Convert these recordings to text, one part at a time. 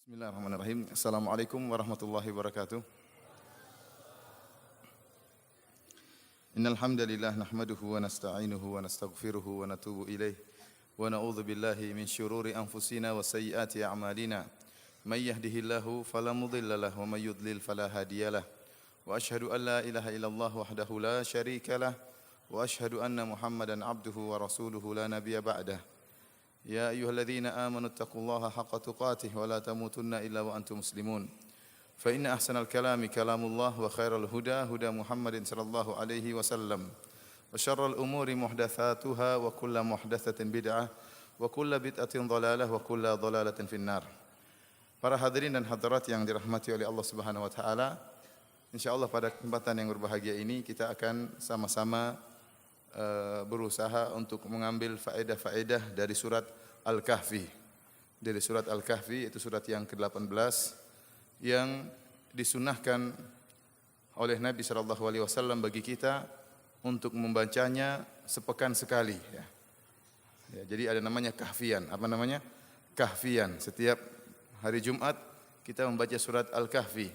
Bismillahirrahmanirrahim. Assalamualaikum warahmatullahi wabarakatuh. Innal hamdalillah nahmaduhu wa nasta'inuhu wa nastaghfiruhu wa natubu ilaih wa na'udzu billahi min syururi anfusina wa sayyiati a'malina. May yahdihillahu fala mudilla lahu wa may yudlil fala hadiyalah. Wa asyhadu an la ilaha illallah wahdahu la syarika lah wa asyhadu anna Muhammadan abduhu wa rasuluhu la nabiyya ba'dah. يا أيها الذين آمنوا اتقوا الله حق تقاته ولا تموتن إلا وأنتم مسلمون فإن أحسن الكلام كلام الله وخير الهدى هدى محمد صلى الله عليه وسلم وشر الأمور محدثاتها وكل محدثة بدعة وكل بدعة ضلالة وكل ضلالة في النار. Para hadirin dan hadirat yang dirahmati oleh Allah Subhanahu wa taala, insyaallah pada kesempatan yang berbahagia ini kita akan sama-sama berusaha untuk mengambil faedah-faedah dari surat Al-Kahfi. Dari surat Al-Kahfi, itu surat yang ke-18 yang disunahkan oleh Nabi sallallahu alaihi wasallam bagi kita untuk membacanya sepekan sekali ya. Jadi ada namanya kahfian. Apa namanya? Kahfian. Setiap hari Jumat kita membaca surat Al-Kahfi.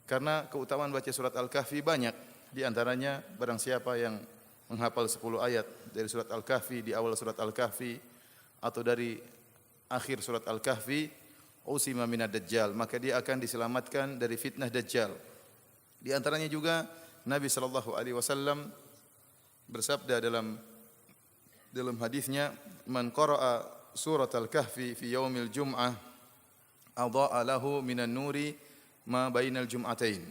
Karena keutamaan baca surat Al-Kahfi banyak. Di antaranya barang siapa yang menghafal 10 ayat dari surat Al-Kahfi di awal surat Al-Kahfi atau dari akhir surat Al-Kahfi, usima minad dajjal, maka dia akan diselamatkan dari fitnah dajjal. Di antaranya juga Nabi sallallahu alaihi wasallam bersabda dalam hadisnya, "Man qara'a surat Al-Kahfi fi yaumil jum'ah adha'a lahu minan nuri ma bainal jum'atain."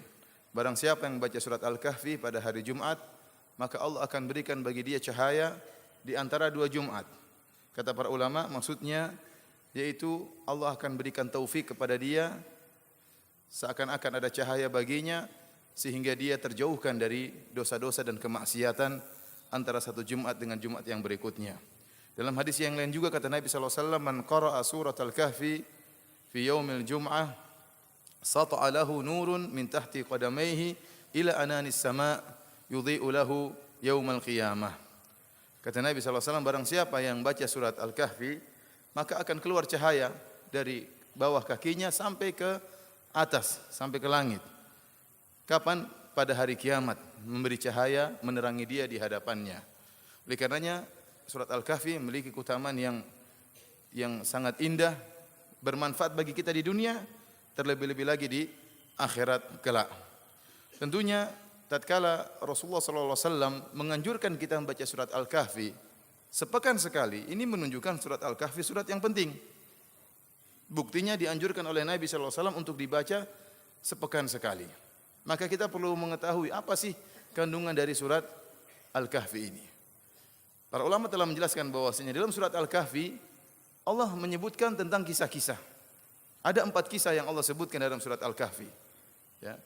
Barang siapa yang baca surat Al-Kahfi pada hari Jumat, maka Allah akan berikan bagi dia cahaya di antara dua Jumat. Kata para ulama, maksudnya yaitu Allah akan berikan taufik kepada dia seakan-akan ada cahaya baginya sehingga dia terjauhkan dari dosa-dosa dan kemaksiatan antara satu Jumat dengan Jumat yang berikutnya. Dalam hadis yang lain juga kata Nabi sallallahu alaihi wasallam, "Man qara'a surat Al-Kahfi fi yaumil jum'ah sata'a lahu nurun min tahti qadamaihi ila ananis sama' yudhi'u lahu yaumal qiyamah." Kata Nabi sallallahu alaihi wasallam, barang siapa yang baca surat Al-Kahfi, maka akan keluar cahaya dari bawah kakinya sampai ke atas, sampai ke langit. Kapan? Pada hari kiamat, memberi cahaya menerangi dia di hadapannya. Oleh karenanya surat Al-Kahfi memiliki keutamaan yang sangat indah, bermanfaat bagi kita di dunia, terlebih-lebih lagi di akhirat kelak. Tentunya tatkala Rasulullah sallallahu alaihi wasallam menganjurkan kita membaca surat Al-Kahfi sepekan sekali, ini menunjukkan surat Al-Kahfi surat yang penting. Buktinya dianjurkan oleh Nabi sallallahu alaihi wasallam untuk dibaca sepekan sekali. Maka kita perlu mengetahui apa sih kandungan dari surat Al-Kahfi ini. Para ulama telah menjelaskan bahwasanya dalam surat Al-Kahfi Allah menyebutkan tentang kisah-kisah. Ada 4 kisah yang Allah sebutkan dalam surat Al-Kahfi. Ya.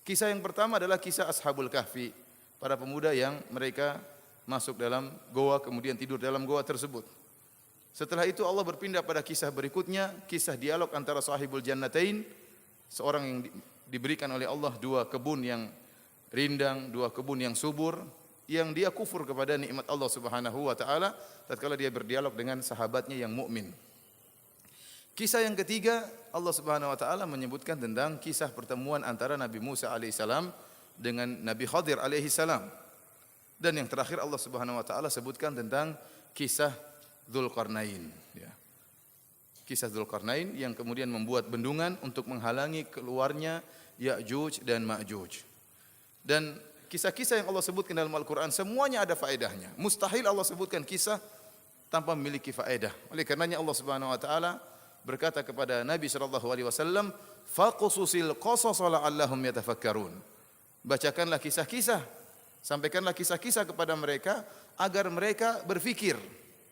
Kisah yang pertama adalah kisah Ashabul Kahfi, para pemuda yang mereka masuk dalam goa kemudian tidur dalam goa tersebut. Setelah itu Allah berpindah pada kisah berikutnya, kisah dialog antara sahibul jannatain, seorang yang diberikan oleh Allah 2 kebun yang rindang, 2 kebun yang subur, yang dia kufur kepada nikmat Allah Subhanahu wa taala tatkala dia berdialog dengan sahabatnya yang mukmin. Kisah yang ketiga, Allah Subhanahu wa taala menyebutkan tentang kisah pertemuan antara Nabi Musa alaihissalam dengan Nabi Khadir alaihissalam. Dan yang terakhir Allah Subhanahu wa taala sebutkan tentang kisah Dzulqarnain, ya. Kisah Dzulqarnain yang kemudian membuat bendungan untuk menghalangi keluarnya Ya'juj dan Ma'juj. Dan kisah-kisah yang Allah sebutkan dalam Al-Qur'an semuanya ada faedahnya. Mustahil Allah sebutkan kisah tanpa memiliki faedah. Oleh karenanya Allah Subhanahu wa taala berkata kepada Nabi sallallahu alaihi wasallam, "Faqsusil qasas la'allahum yatafakkarun." Bacakanlah kisah-kisah, sampaikanlah kisah-kisah kepada mereka agar mereka berfikir.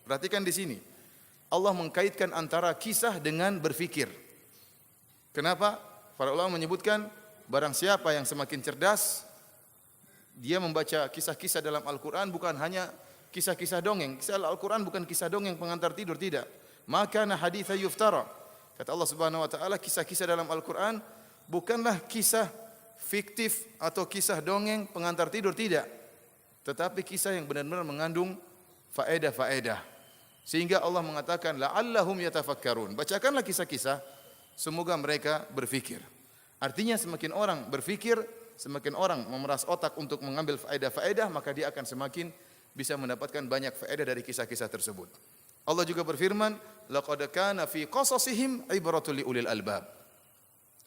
Perhatikan di sini. Allah mengkaitkan antara kisah dengan berfikir. Kenapa? Para ulama menyebutkan barang siapa yang semakin cerdas, dia membaca kisah-kisah dalam Al-Qur'an bukan hanya kisah-kisah dongeng. Kisah Al-Qur'an bukan kisah dongeng pengantar tidur, tidak. Maka haditha yuftara. Kata Allah Subhanahu wa taala, kisah-kisah dalam Al-Qur'an bukanlah kisah fiktif atau kisah dongeng pengantar tidur, tidak. Tetapi kisah yang benar-benar mengandung faedah-faedah. Sehingga Allah mengatakan la'allahum yatafakkarun. Bacakanlah kisah-kisah semoga mereka berfikir. Artinya semakin orang berfikir, semakin orang memeras otak untuk mengambil faedah-faedah, maka dia akan semakin bisa mendapatkan banyak faedah dari kisah-kisah tersebut. Allah juga berfirman, laqad kana fi qasasihim ibratul liulil albab.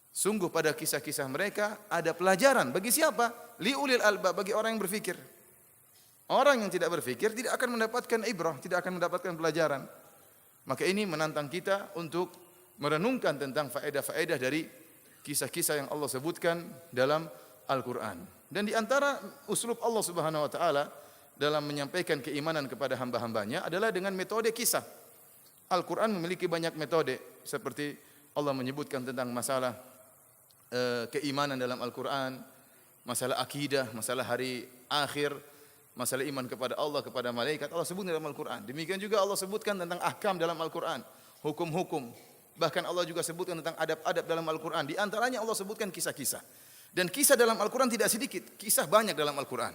Sungguh pada kisah-kisah mereka ada pelajaran bagi siapa? Liulil albab, bagi orang yang berfikir. Orang yang tidak berfikir tidak akan mendapatkan ibrah, tidak akan mendapatkan pelajaran. Maka ini menantang kita untuk merenungkan tentang faedah-faedah dari kisah-kisah yang Allah sebutkan dalam Al-Quran. Dan di antara uslub Allah Subhanahu wa taala dalam menyampaikan keimanan kepada hamba-hambanya adalah dengan metode kisah. Al-Quran memiliki banyak metode, seperti Allah menyebutkan tentang masalah keimanan dalam Al-Quran, masalah akidah, masalah hari akhir, masalah iman kepada Allah, kepada malaikat, Allah sebut dalam Al-Quran. Demikian juga Allah sebutkan tentang ahkam dalam Al-Quran, hukum-hukum. Bahkan Allah juga sebutkan tentang adab-adab dalam Al-Quran. Di antaranya Allah sebutkan kisah-kisah. Dan kisah dalam Al-Quran tidak sedikit, kisah banyak dalam Al-Quran.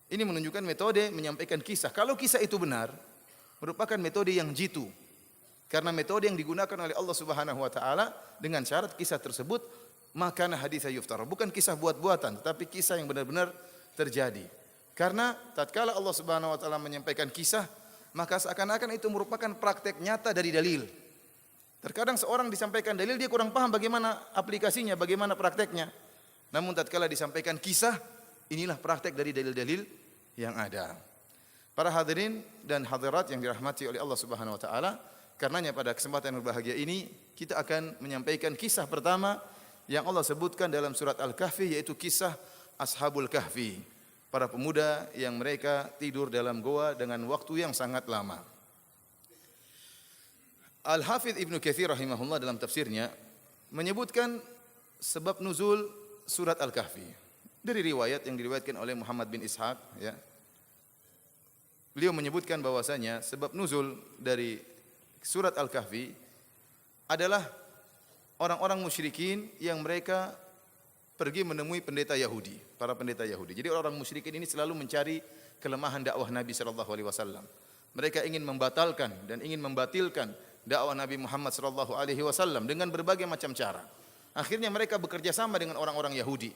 Ini menunjukkan metode menyampaikan kisah. Kalau kisah itu benar, merupakan metode yang jitu. Karena metode yang digunakan oleh Allah Subhanahu wa taala dengan syarat kisah tersebut makana haditsa yuftara, bukan kisah buat-buatan, tetapi kisah yang benar-benar terjadi. Karena tatkala Allah Subhanahu wa taala menyampaikan kisah, maka seakan-akan itu merupakan praktek nyata dari dalil. Terkadang seorang disampaikan dalil, dia kurang paham bagaimana aplikasinya, bagaimana prakteknya. Namun tatkala disampaikan kisah, inilah praktek dari dalil-dalil yang ada. Para hadirin dan hadirat yang dirahmati oleh Allah Subhanahu wa taala, karenanya pada kesempatan yang berbahagia ini kita akan menyampaikan kisah pertama yang Allah sebutkan dalam surat Al-Kahfi, yaitu kisah Ashabul Kahfi, para pemuda yang mereka tidur dalam goa dengan waktu yang sangat lama. Al-Hafidz Ibnu Katsir rahimahullah dalam tafsirnya menyebutkan sebab nuzul surat Al-Kahfi dari riwayat yang diriwayatkan oleh Muhammad bin Ishaq, ya. Beliau menyebutkan bahwasanya sebab nuzul dari surat Al-Kahfi adalah orang-orang musyrikin yang mereka pergi menemui pendeta Yahudi, para pendeta Yahudi. Jadi orang musyrikin ini selalu mencari kelemahan dakwah Nabi sallallahu alaihi wasallam. Mereka ingin membatalkan dan ingin membatilkan dakwah Nabi Muhammad sallallahu alaihi wasallam dengan berbagai macam cara. Akhirnya mereka bekerja sama dengan orang-orang Yahudi.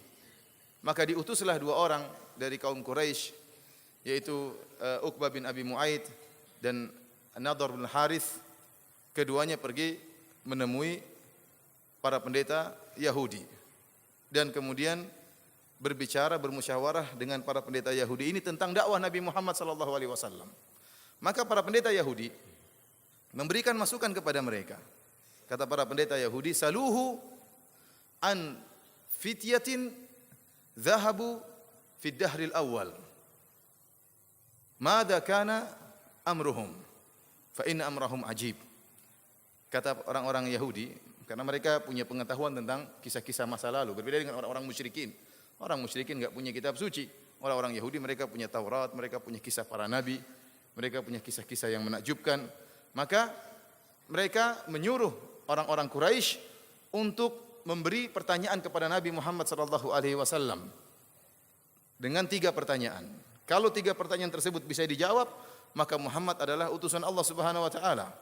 Maka diutuslah dua orang dari kaum Quraisy, yaitu Uqbah bin Abi Mu'aid dan Nadhr bin Harith. Keduanya pergi menemui para pendeta Yahudi dan kemudian berbicara, bermusyawarah dengan para pendeta Yahudi ini tentang dakwah Nabi Muhammad sallallahu alaihi wasallam. Maka para pendeta Yahudi memberikan masukan kepada mereka. Kata para pendeta Yahudi, saluhu an fityatin dhahabu fid dahril awal. Madza kana amruhum? Fa inna amrahum ajib. Kata orang-orang Yahudi, karena mereka punya pengetahuan tentang kisah-kisah masa lalu, berbeda dengan orang-orang musyrikin. Orang musyrikin enggak punya kitab suci. Orang-orang Yahudi mereka punya Taurat, mereka punya kisah para nabi, mereka punya kisah-kisah yang menakjubkan. Maka mereka menyuruh orang-orang Quraisy untuk memberi pertanyaan kepada Nabi Muhammad sallallahu alaihi wasallam dengan 3 pertanyaan. Kalau 3 pertanyaan tersebut bisa dijawab, maka Muhammad adalah utusan Allah Subhanahu wa taala.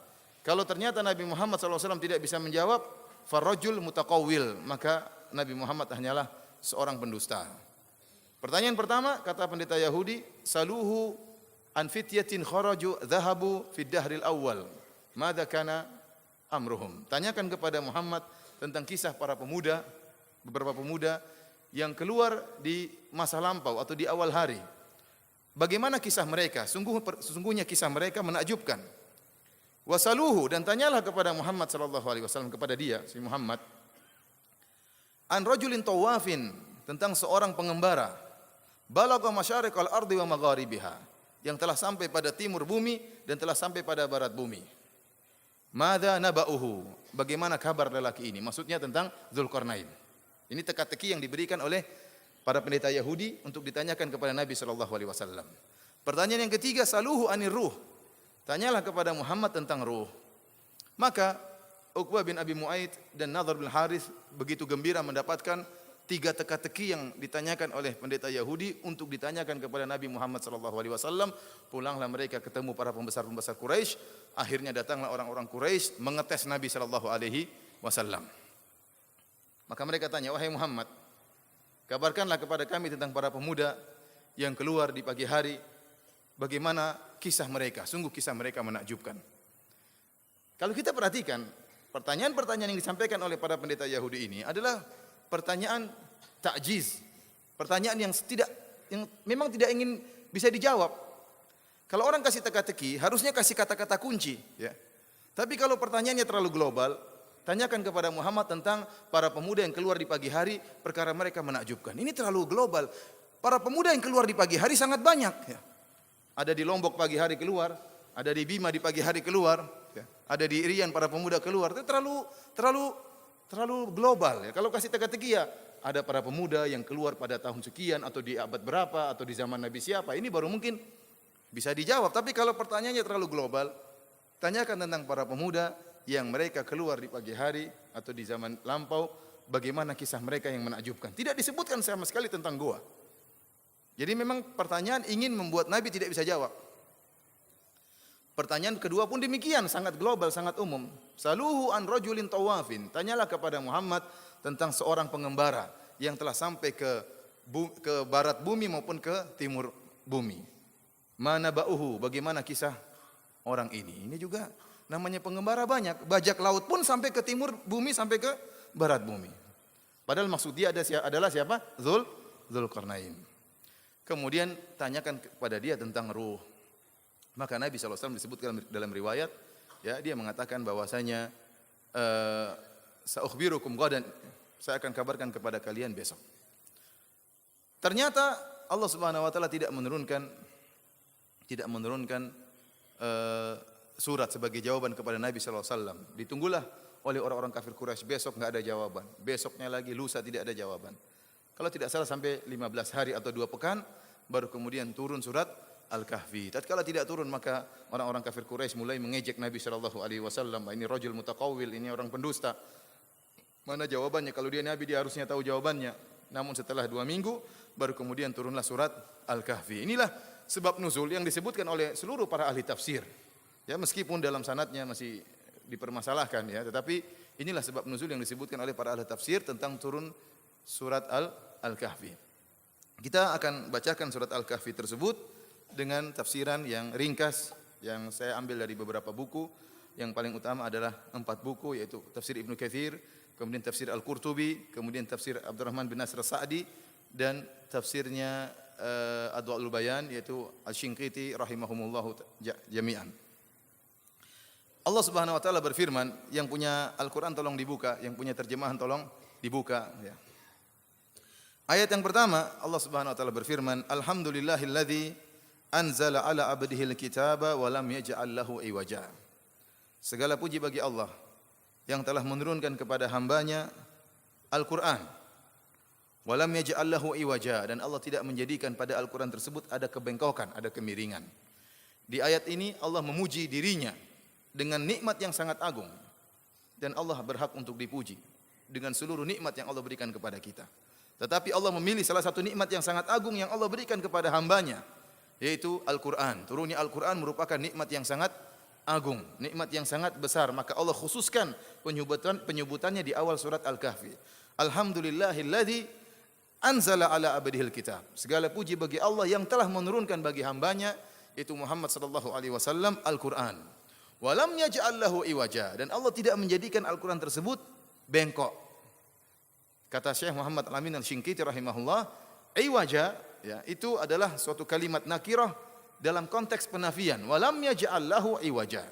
Kalau ternyata Nabi Muhammad SAW tidak bisa menjawab, farrajul mutaqawwil, maka Nabi Muhammad hanyalah seorang pendusta. Pertanyaan pertama, kata pendeta Yahudi, saluhu an fityatin kharaju dhahabu fid dahril awal. Madza kana amruhum? Tanyakan kepada Muhammad tentang kisah para pemuda, beberapa pemuda yang keluar di masa lampau atau di awal hari. Bagaimana kisah mereka? Sesungguhnya kisah mereka menakjubkan. Wasaluhu, dan tanyalah kepada Muhammad sallallahu alaihi wasallam, kepada dia si Muhammad, an rajulin tawafin, tentang seorang pengembara, balagha masyariqal ardi wa magharibiha, yang telah sampai pada timur bumi dan telah sampai pada barat bumi. Madza naba'uhu? Bagaimana kabar lelaki ini? Maksudnya tentang Dzulqarnain. Ini teka-teki yang diberikan oleh para pendeta Yahudi untuk ditanyakan kepada Nabi sallallahu alaihi wasallam. Pertanyaan yang ketiga, saluhu anir ruh. Tanyalah kepada Muhammad tentang ruh. Maka Uqbah bin Abi Mu'aid dan Nadhr bin Harith begitu gembira mendapatkan 3 teka-teki yang ditanyakan oleh pendeta Yahudi untuk ditanyakan kepada Nabi Muhammad sallallahu alaihi wasallam. Pulanglah mereka ketemu para pembesar-pembesar Quraisy. Akhirnya datanglah orang-orang Quraisy mengetes Nabi sallallahu alaihi wasallam. Maka mereka tanya, wahai Muhammad, kabarkanlah kepada kami tentang para pemuda yang keluar di pagi hari, bagaimana kisah mereka. Sungguh kisah mereka menakjubkan. Kalau kita perhatikan, pertanyaan-pertanyaan yang disampaikan oleh para pendeta Yahudi ini adalah pertanyaan ta'jiz, pertanyaan yang memang tidak ingin bisa dijawab. Kalau orang kasih teka-teki, harusnya kasih kata-kata kunci, ya. Tapi kalau pertanyaannya terlalu global, tanyakan kepada Muhammad tentang para pemuda yang keluar di pagi hari, perkara mereka menakjubkan. Ini terlalu global. Para pemuda yang keluar di pagi hari sangat banyak, ya. Ada di Lombok pagi hari keluar, ada di Bima di pagi hari keluar, ya. Ada di Irian para pemuda keluar. Itu terlalu global, ya. Kalau kasih teka-teki, ya, ada para pemuda yang keluar pada tahun sekian atau di abad berapa atau di zaman Nabi siapa. Ini baru mungkin bisa dijawab. Tapi kalau pertanyaannya terlalu global, tanyakan tentang para pemuda yang mereka keluar di pagi hari atau di zaman lampau, bagaimana kisah mereka yang menakjubkan. Tidak disebutkan sama sekali tentang goa. Jadi memang pertanyaan ingin membuat Nabi tidak bisa jawab. Pertanyaan kedua pun demikian, sangat global, sangat umum. Saluhu an rajulin tawafin. Tanyalah kepada Muhammad tentang seorang pengembara yang telah sampai ke barat bumi maupun ke timur bumi. Mana ba'uhu, bagaimana kisah orang ini. Ini juga namanya pengembara banyak. Bajak laut pun sampai ke timur bumi, sampai ke barat bumi. Padahal maksud dia adalah siapa? Dzulqarnain. Kemudian tanyakan kepada dia tentang ruh. Maka Nabi SAW disebutkan dalam riwayat, ya, dia mengatakan bahwasanya sa'ukhbirukum ghadan, saya akan kabarkan kepada kalian besok. Ternyata Allah Subhanahu wa taala tidak menurunkan surat sebagai jawaban kepada Nabi SAW. Ditunggulah oleh orang-orang kafir Quraisy, besok enggak ada jawaban. Besoknya lagi, lusa tidak ada jawaban. Kalau tidak salah sampai 15 hari atau 2 pekan baru kemudian turun surat Al-Kahfi. Tatkala tidak turun, maka orang-orang kafir Quraisy mulai mengejek Nabi SAW. Ini rajul mutaqawwil, ini orang pendusta. Mana jawabannya? Kalau dia Nabi, dia harusnya tahu jawabannya. Namun setelah 2 minggu baru kemudian turunlah surat Al-Kahfi. Inilah sebab nuzul yang disebutkan oleh seluruh para ahli tafsir. Ya, meskipun dalam sanadnya masih dipermasalahkan, ya, tetapi inilah sebab nuzul yang disebutkan oleh para ahli tafsir tentang turun surat Al-Kahfi. Kita akan bacakan surat Al-Kahfi tersebut dengan tafsiran yang ringkas yang saya ambil dari beberapa buku. Yang paling utama adalah 4 buku, yaitu tafsir Ibnu Katsir, kemudian tafsir Al-Qurtubi, kemudian tafsir Abdurrahman bin Nasr Sa'di, dan tafsirnya Adwa'ul Bayan, yaitu Asy-Shinqiti rahimahumullahu jami'an. Allah Subhanahu wa taala berfirman, yang punya Al-Qur'an tolong dibuka, yang punya terjemahan tolong dibuka, ya. Ayat yang pertama, Allah Subhanahu wa taala berfirman, Alhamdulillahilladzi anzala ala abdihil kitaba wa lam yaj'al lahu iwaja. Segala puji bagi Allah yang telah menurunkan kepada hambanya Al-Qur'an. Wa lam yaj'al lahu iwaja, dan Allah tidak menjadikan pada Al-Qur'an tersebut ada kebengkokan, ada kemiringan. Di ayat ini Allah memuji dirinya dengan nikmat yang sangat agung, dan Allah berhak untuk dipuji dengan seluruh nikmat yang Allah berikan kepada kita. Tetapi Allah memilih salah satu nikmat yang sangat agung yang Allah berikan kepada hambanya, yaitu Al-Qur'an. Turunnya Al-Qur'an merupakan nikmat yang sangat agung, nikmat yang sangat besar. Maka Allah khususkan penyebutannya di awal surat Al-Kahfi. Alhamdulillahilladzi anzala ala abdihil kitab. Segala puji bagi Allah yang telah menurunkan bagi hambanya, yaitu Muhammad sallallahu alaihi wasallam, Al-Qur'an. Wa lam yaj'al lahu iwaja, dan Allah tidak menjadikan Al-Qur'an tersebut bengkok. Kata Syekh Muhammad Al-Amin Al-Shinqiti rahimahullah, iwaja, ya, itu adalah suatu kalimat nakirah dalam konteks penafian. Walam yaj'al lahu iwaja,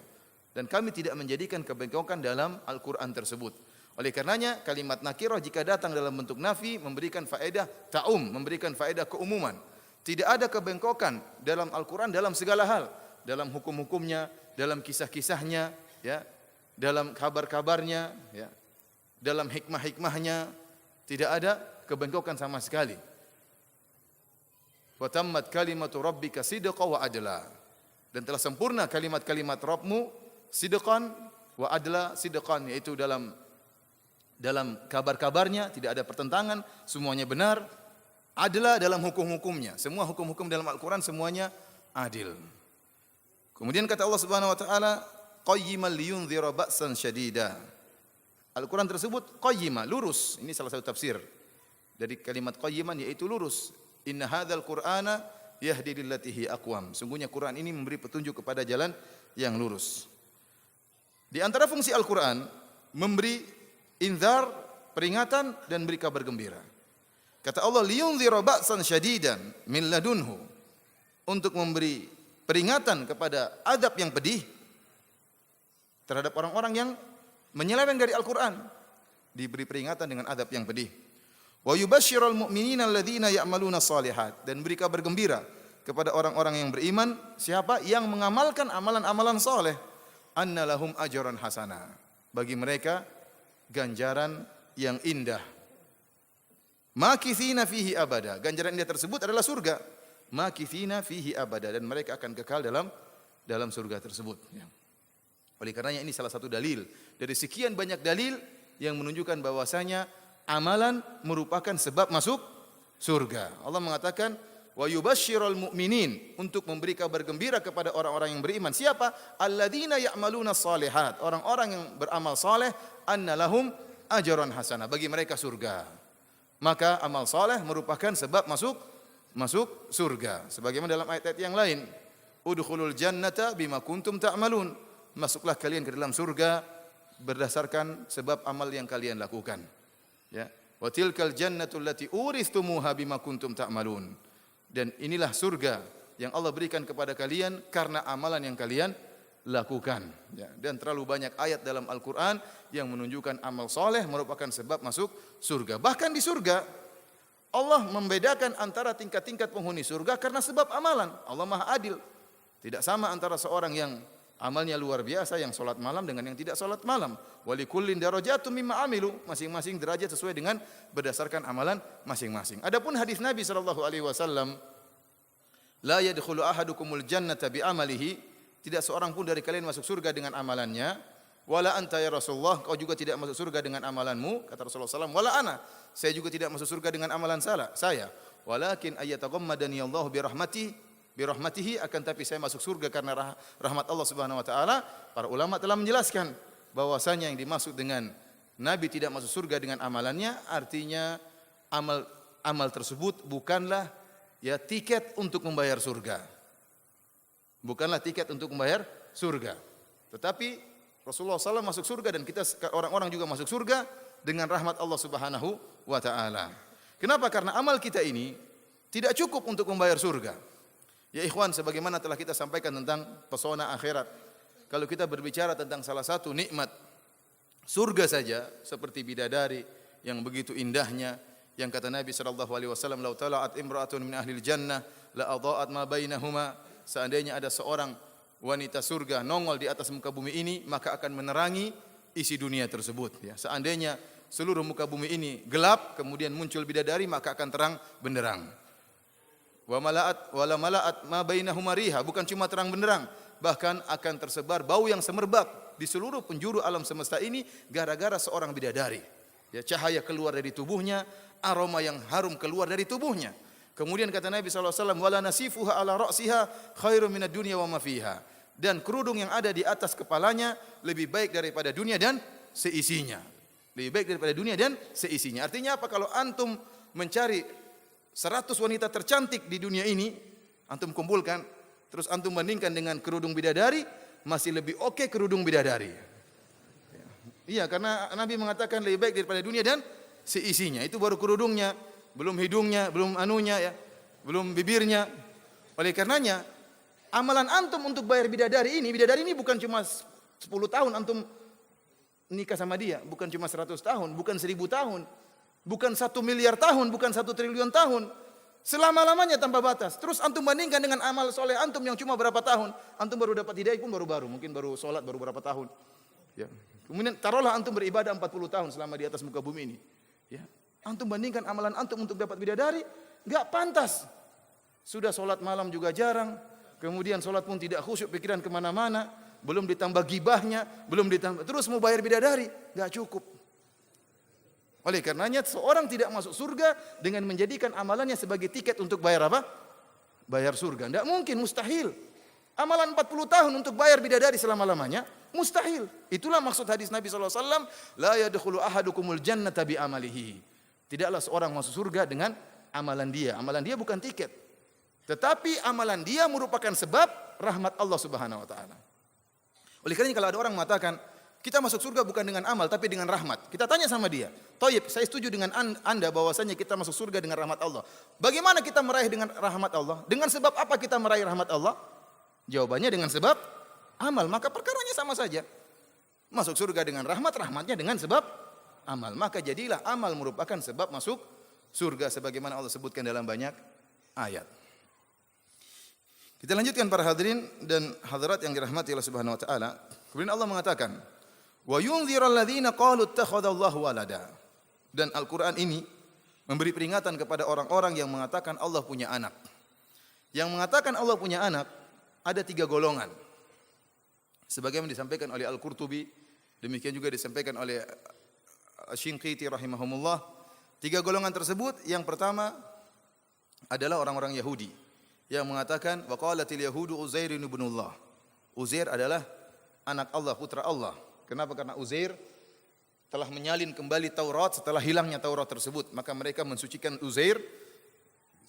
dan kami tidak menjadikan kebengkokan dalam Al-Qur'an tersebut. Oleh karenanya kalimat nakirah jika datang dalam bentuk nafi memberikan faedah ta'um, memberikan faedah keumuman. Tidak ada kebengkokan dalam Al-Qur'an dalam segala hal, dalam hukum-hukumnya, dalam kisah-kisahnya, ya, dalam kabar-kabarnya, ya, dalam hikmah-hikmahnya. Tidak ada kebengkokan sama sekali. Wa tammat kalimatu rabbika sidqan wa adla. Dan telah sempurna kalimat-kalimat Rabbmu sidqan wa adla. Sidqan yaitu dalam kabar-kabarnya tidak ada pertentangan, semuanya benar. Adla dalam hukum-hukumnya. Semua hukum-hukum dalam Al-Qur'an semuanya adil. Kemudian kata Allah Subhanahu wa taala, qayyiman liyunzira ba'san syadida. Al-Quran tersebut qayyimah, lurus. Ini salah satu tafsir dari kalimat qayyiman, yaitu lurus. Inna hadzal Qur'ana yahdi lillati hi aqwam. Sungguhnya Quran ini memberi petunjuk kepada jalan yang lurus. Di antara fungsi Al-Quran, memberi inzar, peringatan, dan beri kabar gembira. Kata Allah, liyunzira ba'san syadidan min ladunhu. Untuk memberi peringatan kepada adab yang pedih terhadap orang-orang yang menyeleweng dari Al-Quran. Diberi peringatan dengan adab yang pedih. Wa yubashshiral mu'minina alladzina ya'maluna shalihat. Dan beri kabar gembira kepada orang-orang yang beriman. Siapa? Yang mengamalkan amalan-amalan saleh. Anna lahum ajran hasanah. Bagi mereka ganjaran yang indah. Makithina fihi abada. Ganjaran indah tersebut adalah surga. Makithina fihi abada. Dan mereka akan kekal dalam surga tersebut. Oleh karenanya ini salah satu dalil dari sekian banyak dalil yang menunjukkan bahwasanya amalan merupakan sebab masuk surga. Allah mengatakan wa yubashshiral mu'minin, untuk memberi kabar gembira kepada orang-orang yang beriman. Siapa? Alladzina ya'maluna shalihat, orang-orang yang beramal saleh, anna lahum ajran hasanah, bagi mereka surga. Maka amal saleh merupakan sebab masuk surga. Sebagaimana dalam ayat-ayat yang lain, udkhulul jannata bima kuntum ta'malun. Masuklah kalian ke dalam surga berdasarkan sebab amal yang kalian lakukan. Ya. Wa tilkal jannatul lati uristumuha bima kuntum ta'malun. Dan inilah surga yang Allah berikan kepada kalian karena amalan yang kalian lakukan. Ya. Dan terlalu banyak ayat dalam Al-Quran yang menunjukkan amal soleh merupakan sebab masuk surga. Bahkan di surga Allah membedakan antara tingkat-tingkat penghuni surga karena sebab amalan. Allah Maha Adil. Tidak sama antara seorang yang amalnya luar biasa yang salat malam dengan yang tidak salat malam. Walikullin darajatun mimma amilu, masing-masing derajat sesuai dengan berdasarkan amalan masing-masing. Adapun hadis Nabi sallallahu alaihi wasallam, la yadkhulu ahadukumul jannata bi amalihi, tidak seorang pun dari kalian masuk surga dengan amalannya. Wala anta ya Rasulullah, kau juga tidak masuk surga dengan amalanmu, kata Rasulullah sallallahu alaihi wasallam. Wala ana, saya juga tidak masuk surga dengan amalan saya. Walakin ayyataghammadani Allah bi rahmatihi, akan tapi saya masuk surga karena rahmat Allah Subhanahu wa taala. Para ulama telah menjelaskan bahwasanya yang dimaksud dengan Nabi tidak masuk surga dengan amalannya, artinya amal tersebut bukanlah ya tiket untuk membayar surga. Bukanlah tiket untuk membayar surga. Tetapi Rasulullah SAW masuk surga dan kita orang-orang juga masuk surga dengan rahmat Allah Subhanahu wa taala. Kenapa? Karena amal kita ini tidak cukup untuk membayar surga. Ya ikhwan, sebagaimana telah kita sampaikan tentang pesona akhirat. Kalau kita berbicara tentang salah satu nikmat surga saja, seperti bidadari yang begitu indahnya, yang kata Nabi sallallahu alaihi wasallam, "Lau tala'at imra'atun min ahlil jannah la adha'at ma bainahuma." Seandainya ada seorang wanita surga nongol di atas muka bumi ini, maka akan menerangi isi dunia tersebut. Ya, seandainya seluruh muka bumi ini gelap, kemudian muncul bidadari, maka akan terang benderang. Wa mala'at ma bainahuma riha, bukan cuma terang benderang, bahkan akan tersebar bau yang semerbak di seluruh penjuru alam semesta ini gara-gara seorang bidadari. Ya, cahaya keluar dari tubuhnya, aroma yang harum keluar dari tubuhnya. Kemudian kata Nabi sallallahu alaihi wasallam, wala nasifuha ala ra'siha khairum minad dunya wa ma fiha. Dan kerudung yang ada di atas kepalanya lebih baik daripada dunia dan seisinya. Lebih baik daripada dunia dan seisinya. Artinya apa? Kalau antum mencari 100 wanita tercantik di dunia ini, antum kumpulkan, terus antum bandingkan dengan kerudung bidadari, masih lebih oke kerudung bidadari. Iya, karena Nabi mengatakan lebih baik daripada dunia dan seisinya. Itu baru kerudungnya, belum hidungnya, belum anunya ya, belum bibirnya. Oleh karenanya, amalan antum untuk bayar bidadari ini bukan cuma 10 tahun antum nikah sama dia, bukan cuma 100 tahun, bukan 1000 tahun. Bukan 1 miliar tahun, bukan 1 triliun tahun. Selama-lamanya tanpa batas. Terus antum bandingkan dengan amal soleh antum yang cuma berapa tahun. Antum baru dapat hidayah pun baru-baru. Mungkin baru sholat baru berapa tahun. Ya. Kemudian taruhlah antum beribadah 40 tahun selama di atas muka bumi ini. Ya. Antum bandingkan amalan antum untuk dapat bidadari. Gak pantas. Sudah sholat malam juga jarang. Kemudian sholat pun tidak khusyuk, pikiran kemana-mana. Belum ditambah gibahnya. Belum ditambah. Terus mau bayar bidadari. Gak cukup. Oleh karenanya seorang tidak masuk surga dengan menjadikan amalannya sebagai tiket untuk bayar apa? Bayar surga. Tidak mungkin, mustahil. Amalan 40 tahun untuk bayar bidadari selama-lamanya mustahil. Itulah maksud hadis Nabi SAW, la yadkhulu ahadukumul jannata bi amalihi. Tidaklah seorang masuk surga dengan amalan dia. Amalan dia bukan tiket. Tetapi amalan dia merupakan sebab rahmat Allah Subhanahu wa taala. Oleh karena kalau ada orang mengatakan, kita masuk surga bukan dengan amal tapi dengan rahmat. Kita tanya sama dia, "Thayyib, saya setuju dengan Anda bahwasanya kita masuk surga dengan rahmat Allah. Bagaimana kita meraih dengan rahmat Allah? Dengan sebab apa kita meraih rahmat Allah?" Jawabannya dengan sebab amal. Maka perkaranya sama saja. Masuk surga dengan rahmat, rahmatnya dengan sebab amal. Maka jadilah amal merupakan sebab masuk surga sebagaimana Allah sebutkan dalam banyak ayat. Kita lanjutkan para hadirin dan hadirat yang dirahmati Allah Subhanahu wa taala. Kemudian Allah mengatakan, "Wa yunziral ladzina qalu ittakhadallahu walada." Dan Al-Qur'an ini memberi peringatan kepada orang-orang yang mengatakan Allah punya anak. Yang mengatakan Allah punya anak ada 3 golongan. Sebagaimana disampaikan oleh Al-Qurtubi, demikian juga disampaikan oleh Asy-Shinqiti rahimahumullah. 3 golongan tersebut, yang pertama adalah orang-orang Yahudi yang mengatakan wa qalatil yahudu Uzair ibnullah. Uzair adalah anak Allah, putra Allah. Kenapa? Karena Uzair telah menyalin kembali Taurat setelah hilangnya Taurat tersebut. Maka mereka mensucikan Uzair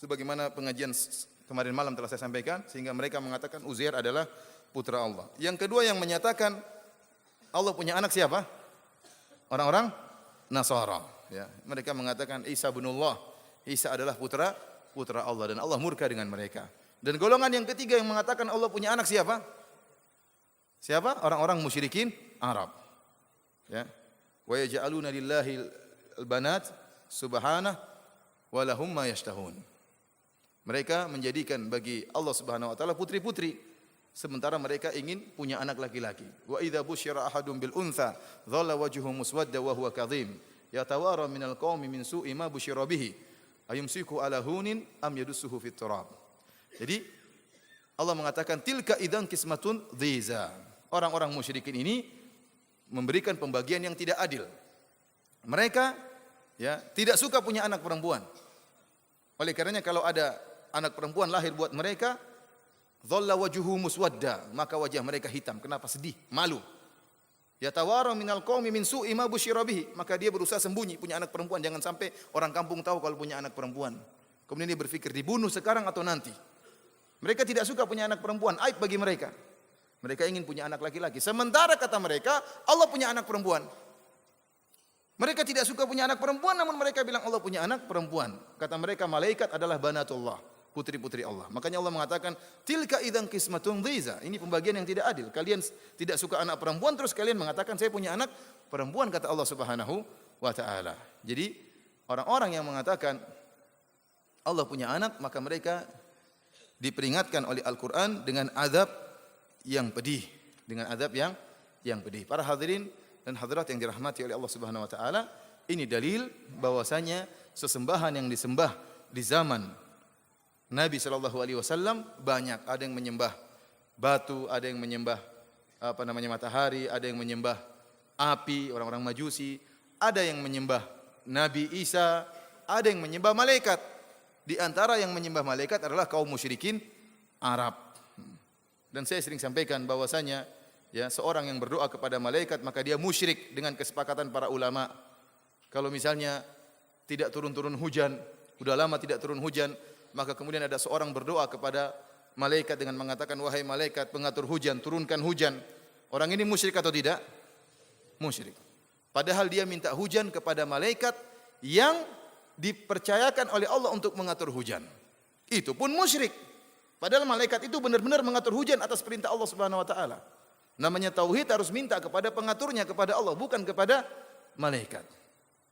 sebagaimana pengajian kemarin malam telah saya sampaikan, sehingga mereka mengatakan Uzair adalah putra Allah. Yang kedua yang menyatakan Allah punya anak siapa? Orang-orang Nasara. Ya, mereka mengatakan Isa binullah. Isa adalah putra Allah dan Allah murka dengan mereka. Dan golongan yang ketiga yang mengatakan Allah punya anak siapa? Siapa? Orang-orang musyrikin Arab. Ya. Wa yaj'aluna lillahi al-banat subhanahu wa lahum ma yashtahun. Mereka menjadikan bagi Allah Subhanahu wa taala putri-putri sementara mereka ingin punya anak laki-laki. Wa idza busyira ahadun bil untha dhalla wajhuhu muswadda wa huwa kadhim yatawara minal qaumi min su'i ma busyira bihi ayumsiku ala hunin am yadussuhu fit turab. Jadi Allah mengatakan tilka idzan qismatun dhiza. Orang-orang musyrikin ini memberikan pembagian yang tidak adil. Mereka ya tidak suka punya anak perempuan. Oleh karenanya kalau ada anak perempuan lahir buat mereka, dhalla wajhuhu muswadda, maka wajah mereka hitam. Kenapa? Sedih, malu. Yatawara minal qaumi min su'i ma busyira bihi, maka dia berusaha sembunyi punya anak perempuan, jangan sampai orang kampung tahu kalau punya anak perempuan. Kemudian dia berpikir dibunuh sekarang atau nanti. Mereka tidak suka punya anak perempuan, aib bagi mereka. Mereka ingin punya anak laki-laki. Sementara kata mereka, Allah punya anak perempuan. Mereka tidak suka punya anak perempuan, namun mereka bilang Allah punya anak perempuan. Kata mereka malaikat adalah banatullah, putri-putri Allah. Makanya Allah mengatakan tilka idzan qismatun dhiza. Ini pembagian yang tidak adil. Kalian tidak suka anak perempuan terus kalian mengatakan saya punya anak perempuan, kata Allah Subhanahu wa taala. Jadi orang-orang yang mengatakan Allah punya anak, maka mereka diperingatkan oleh Al-Qur'an dengan azab yang pedih, dengan azab yang pedih. Para hadirin dan hadirat yang dirahmati oleh Allah Subhanahu wa taala, ini dalil bahwasanya sesembahan yang disembah di zaman Nabi sallallahu alaihi wasallam banyak. Ada yang menyembah batu, ada yang menyembah matahari, ada yang menyembah api, orang-orang Majusi, ada yang menyembah Nabi Isa, ada yang menyembah malaikat. Di antara yang menyembah malaikat adalah kaum musyrikin Arab. Dan saya sering sampaikan bahwasanya ya seorang yang berdoa kepada malaikat maka dia musyrik dengan kesepakatan para ulama. Kalau misalnya tidak turun-turun hujan, sudah lama tidak turun hujan, maka kemudian ada seorang berdoa kepada malaikat dengan mengatakan wahai malaikat pengatur hujan, turunkan hujan. Orang ini musyrik atau tidak? Musyrik. Padahal dia minta hujan kepada malaikat yang dipercayakan oleh Allah untuk mengatur hujan. Itu pun musyrik. Padahal malaikat itu benar-benar mengatur hujan atas perintah Allah Subhanahu wa taala. Namanya tauhid harus minta kepada pengaturnya, kepada Allah, bukan kepada malaikat.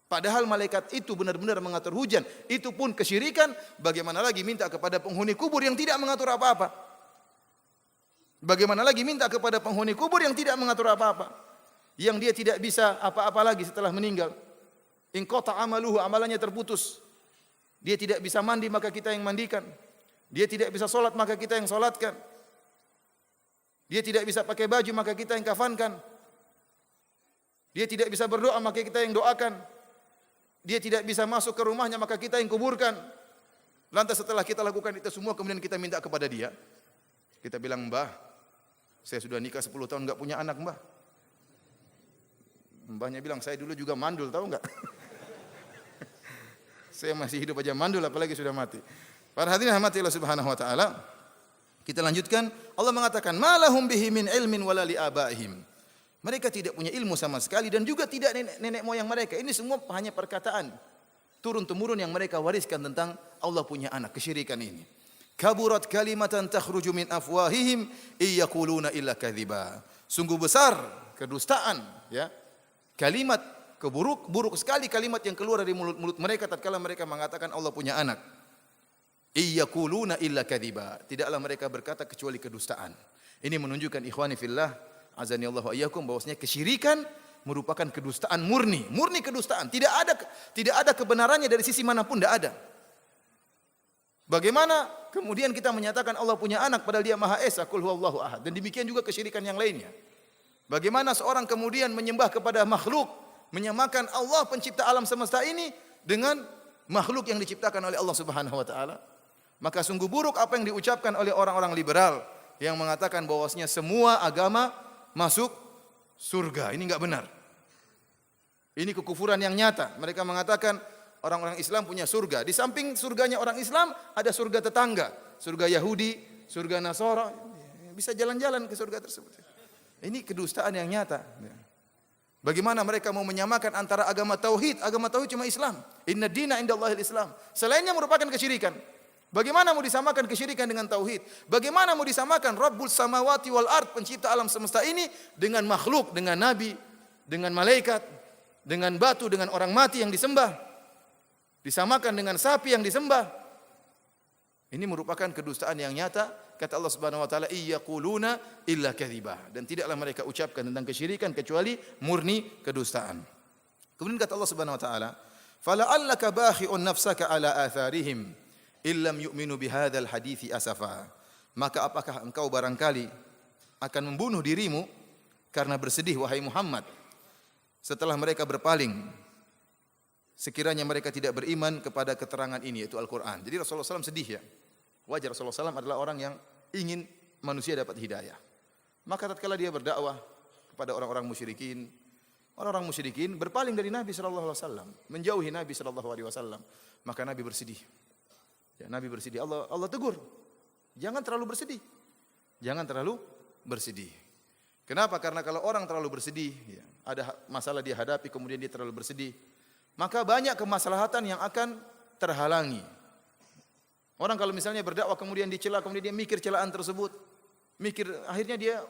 Padahal malaikat itu benar-benar mengatur hujan, itu pun kesyirikan, bagaimana lagi minta kepada penghuni kubur yang tidak mengatur apa-apa? Bagaimana lagi minta kepada penghuni kubur yang tidak mengatur apa-apa? Yang dia tidak bisa apa-apa lagi setelah meninggal. In qata amaluhu, amalannya terputus. Dia tidak bisa mandi maka kita yang mandikan. Dia tidak bisa salat maka kita yang salatkan. Dia tidak bisa pakai baju maka kita yang kafankan. Dia tidak bisa berdoa maka kita yang doakan. Dia tidak bisa masuk ke rumahnya maka kita yang kuburkan. Lantas setelah kita lakukan itu semua kemudian kita minta kepada dia. Kita bilang, "Mbah, Saya sudah nikah 10 tahun enggak punya anak, Mbah. Mbahnya bilang, saya dulu juga mandul, tahu enggak? Saya masih hidup aja mandul, apalagi sudah mati. Para hadirin rahmati Allah Subhanahu wa taala. Kita lanjutkan. Allah mengatakan, "Malahum bihi min ilmin wala li abaihim." Mereka tidak punya ilmu sama sekali dan juga tidak nenek moyang mereka. Ini semua hanya perkataan turun temurun yang mereka wariskan tentang Allah punya anak, kesyirikan ini. Kaburat kalimatan takhruju min afwahihim iyaquluna illa kadhiba. Sungguh besar kedustaan, ya. Kalimat buruk sekali kalimat yang keluar dari mulut mereka tatkala mereka mengatakan Allah punya anak. Iyaquluna illa kadhiba. Tidaklah mereka berkata kecuali kedustaan. Ini menunjukkan ikhwani fillah, azani Allah wa iyyakum, bahwasanya kesyirikan merupakan kedustaan murni kedustaan. Tidak ada kebenarannya dari sisi manapun, tidak ada. Bagaimana kemudian kita menyatakan Allah punya anak padahal Dia Maha Esa, qul huwallahu ahad, dan demikian juga kesyirikan yang lainnya. Bagaimana seorang kemudian menyembah kepada makhluk, menyamakan Allah pencipta alam semesta ini dengan makhluk yang diciptakan oleh Allah Subhanahu wa taala? Maka sungguh buruk apa yang diucapkan oleh orang-orang liberal yang mengatakan bahwasanya semua agama masuk surga. Ini enggak benar. Ini kekufuran yang nyata. Mereka mengatakan orang-orang Islam punya surga. Di samping surganya orang Islam, ada surga tetangga. Surga Yahudi, surga Nasara. Bisa jalan-jalan ke surga tersebut. Ini kedustaan yang nyata. Bagaimana mereka mau menyamakan antara agama tauhid cuma Islam. Inna dina indallahil Islam. Selainnya merupakan kesyirikan. Bagaimana mau disamakan kesyirikan dengan tauhid? Bagaimana mau disamakan Rabbul samawati wal ard, pencipta alam semesta ini, dengan makhluk, dengan nabi, dengan malaikat, dengan batu, dengan orang mati yang disembah, disamakan dengan sapi yang disembah? Ini merupakan kedustaan yang nyata. Kata Allah Subhanahu wa taala, iyaquluna illa kadhiba, dan tidaklah mereka ucapkan tentang kesyirikan kecuali murni kedustaan. Kemudian kata Allah Subhanahu wa taala, fala'allaka bakhi'un nafsaka ala atharihim illam yu'minu bihadzal hadithi asafa. Maka apakah engkau barangkali akan membunuh dirimu karena bersedih, wahai Muhammad, setelah mereka berpaling, sekiranya mereka tidak beriman kepada keterangan ini, yaitu Al-Quran. Jadi Rasulullah SAW sedih, ya. Wajar, Rasulullah SAW adalah orang yang ingin manusia dapat hidayah. Maka tatkala dia berdakwah kepada orang-orang musyrikin berpaling dari Nabi SAW, menjauhi Nabi SAW, maka Nabi bersedih. Ya, Nabi bersedih. Allah tegur, jangan terlalu bersedih. Jangan terlalu bersedih. Kenapa? Karena kalau orang terlalu bersedih, ya, ada masalah dia hadapi, kemudian dia terlalu bersedih, maka banyak kemaslahatan yang akan terhalangi. Orang kalau misalnya berdakwah kemudian dicela, kemudian dia mikir celaan tersebut, akhirnya dia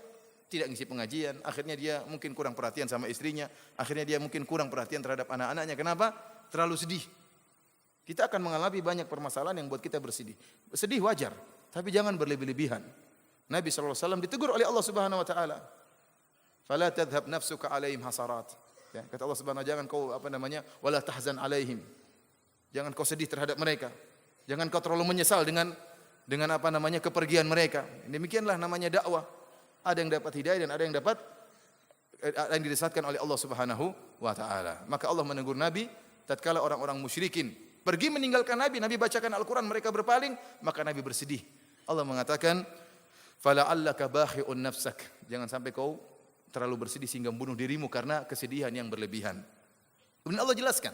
tidak ngisi pengajian, akhirnya dia mungkin kurang perhatian sama istrinya, akhirnya dia mungkin kurang perhatian terhadap anak-anaknya. Kenapa? Terlalu sedih. Kita akan mengalami banyak permasalahan yang buat kita bersedih. Sedih wajar, tapi jangan berlebih-lebihan. Nabi SAW ditegur oleh Allah Subhanahu wa taala. Fala tadhhab nafsuka alaihim hasarat. Ya, kata Allah Subhanahu wa taala, jangan kau wala tahzan alaihim. Jangan kau sedih terhadap mereka. Jangan kau terlalu menyesal dengan kepergian mereka. Demikianlah namanya dakwah. Ada yang dapat hidayah dan ada yang disesatkan oleh Allah Subhanahu wa taala. Maka Allah menegur Nabi tatkala orang-orang musyrikin pergi meninggalkan Nabi bacakan Al-Qur'an, mereka berpaling, maka Nabi bersedih. Allah mengatakan, "Fala'allaka bakhi'un nafsak." Jangan sampai kau terlalu bersedih sehingga membunuh dirimu karena kesedihan yang berlebihan. Kemudian Allah jelaskan,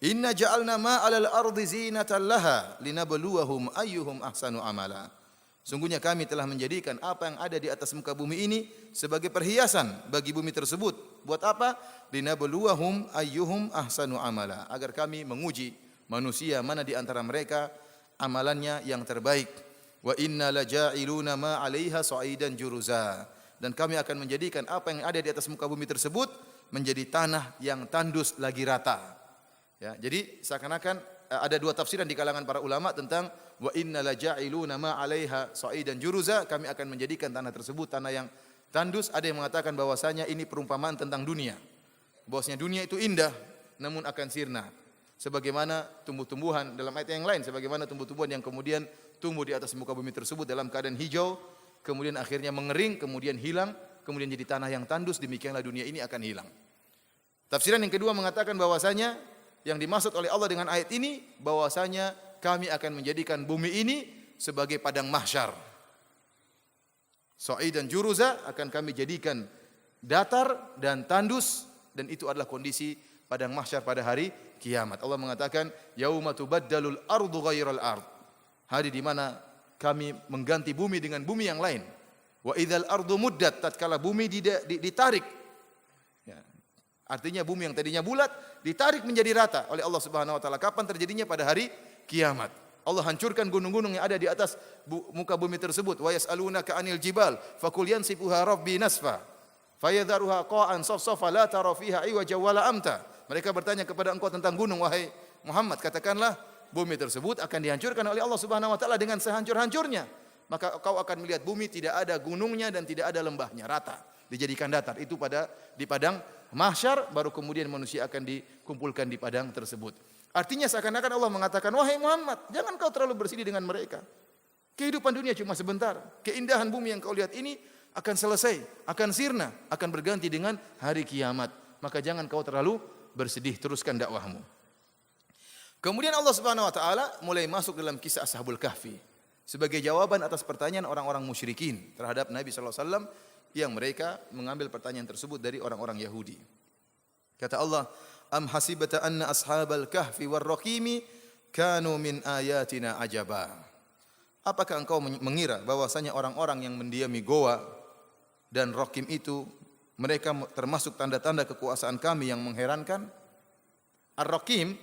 "Inna ja'alna ma 'alal ardi zinatan laha linabluwahum ayyuhum ahsanu amala." Sungguhnya kami telah menjadikan apa yang ada di atas muka bumi ini sebagai perhiasan bagi bumi tersebut. Buat apa? Linabluwahum ayyuhum ahsanu amala, agar kami menguji manusia mana di antara mereka amalannya yang terbaik. Wa inna laja'iluna ma 'alaiha sa'idan juruza, dan kami akan menjadikan apa yang ada di atas muka bumi tersebut menjadi tanah yang tandus lagi rata. Ya, jadi seakan-akan ada dua tafsiran di kalangan para ulama tentang wa inna laja'iluna ma 'alaiha sa'idan juruza, kami akan menjadikan tanah tersebut tanah yang tandus. Ada yang mengatakan bahwasanya ini perumpamaan tentang dunia. Bahwasanya dunia itu indah namun akan sirna. Sebagaimana tumbuh-tumbuhan dalam ayat yang lain, sebagaimana tumbuh-tumbuhan yang kemudian tumbuh di atas muka bumi tersebut dalam keadaan hijau, kemudian akhirnya mengering, kemudian hilang, kemudian jadi tanah yang tandus, demikianlah dunia ini akan hilang. Tafsiran yang kedua mengatakan bahwasanya yang dimaksud oleh Allah dengan ayat ini bahwasanya kami akan menjadikan bumi ini sebagai padang mahsyar. Sa'idan juruza, akan kami jadikan datar dan tandus, dan itu adalah kondisi padang mahsyar pada hari kiamat. Allah mengatakan, yauma tubaddalul ardu ghairal ard. Hari di mana kami mengganti bumi dengan bumi yang lain. Wa idzal ardu muddat, tatkala bumi ditarik. Ya. Artinya bumi yang tadinya bulat ditarik menjadi rata oleh Allah Subhanahu wa taala. Kapan terjadinya? Pada hari kiamat. Allah hancurkan gunung-gunung yang ada di atas muka bumi tersebut. Wa yas'alunaka 'anil jibal faqul yansifuha rabbi nasfa fayadharuha qa'an safsafa la tara fiha iwaja wala amta. Mereka bertanya kepada engkau tentang gunung, wahai Muhammad, katakanlah bumi tersebut akan dihancurkan oleh Allah Subhanahu wa taala dengan sehancur-hancurnya. Maka kau akan melihat bumi tidak ada gunungnya dan tidak ada lembahnya, rata, dijadikan datar. Itu di padang mahsyar, baru kemudian manusia akan dikumpulkan di padang tersebut. Artinya seakan-akan Allah mengatakan, wahai Muhammad, jangan kau terlalu bersedih dengan mereka. Kehidupan dunia cuma sebentar. Keindahan bumi yang kau lihat ini akan selesai, akan sirna, akan berganti dengan hari kiamat. Maka jangan kau terlalu bersedih, teruskan dakwahmu. Kemudian Allah Subhanahu wa taala mulai masuk dalam kisah Ashabul Kahfi sebagai jawaban atas pertanyaan orang-orang musyrikin terhadap Nabi sallallahu alaihi wasallam yang mereka mengambil pertanyaan tersebut dari orang-orang Yahudi. Kata Allah, am hasibata anna ashabal kahfi war raqimi kanu min ayatina ajaba. Apakah engkau mengira bahwasanya orang-orang yang mendiami goa dan raqim itu mereka termasuk tanda-tanda kekuasaan kami yang mengherankan? Ar-raqim,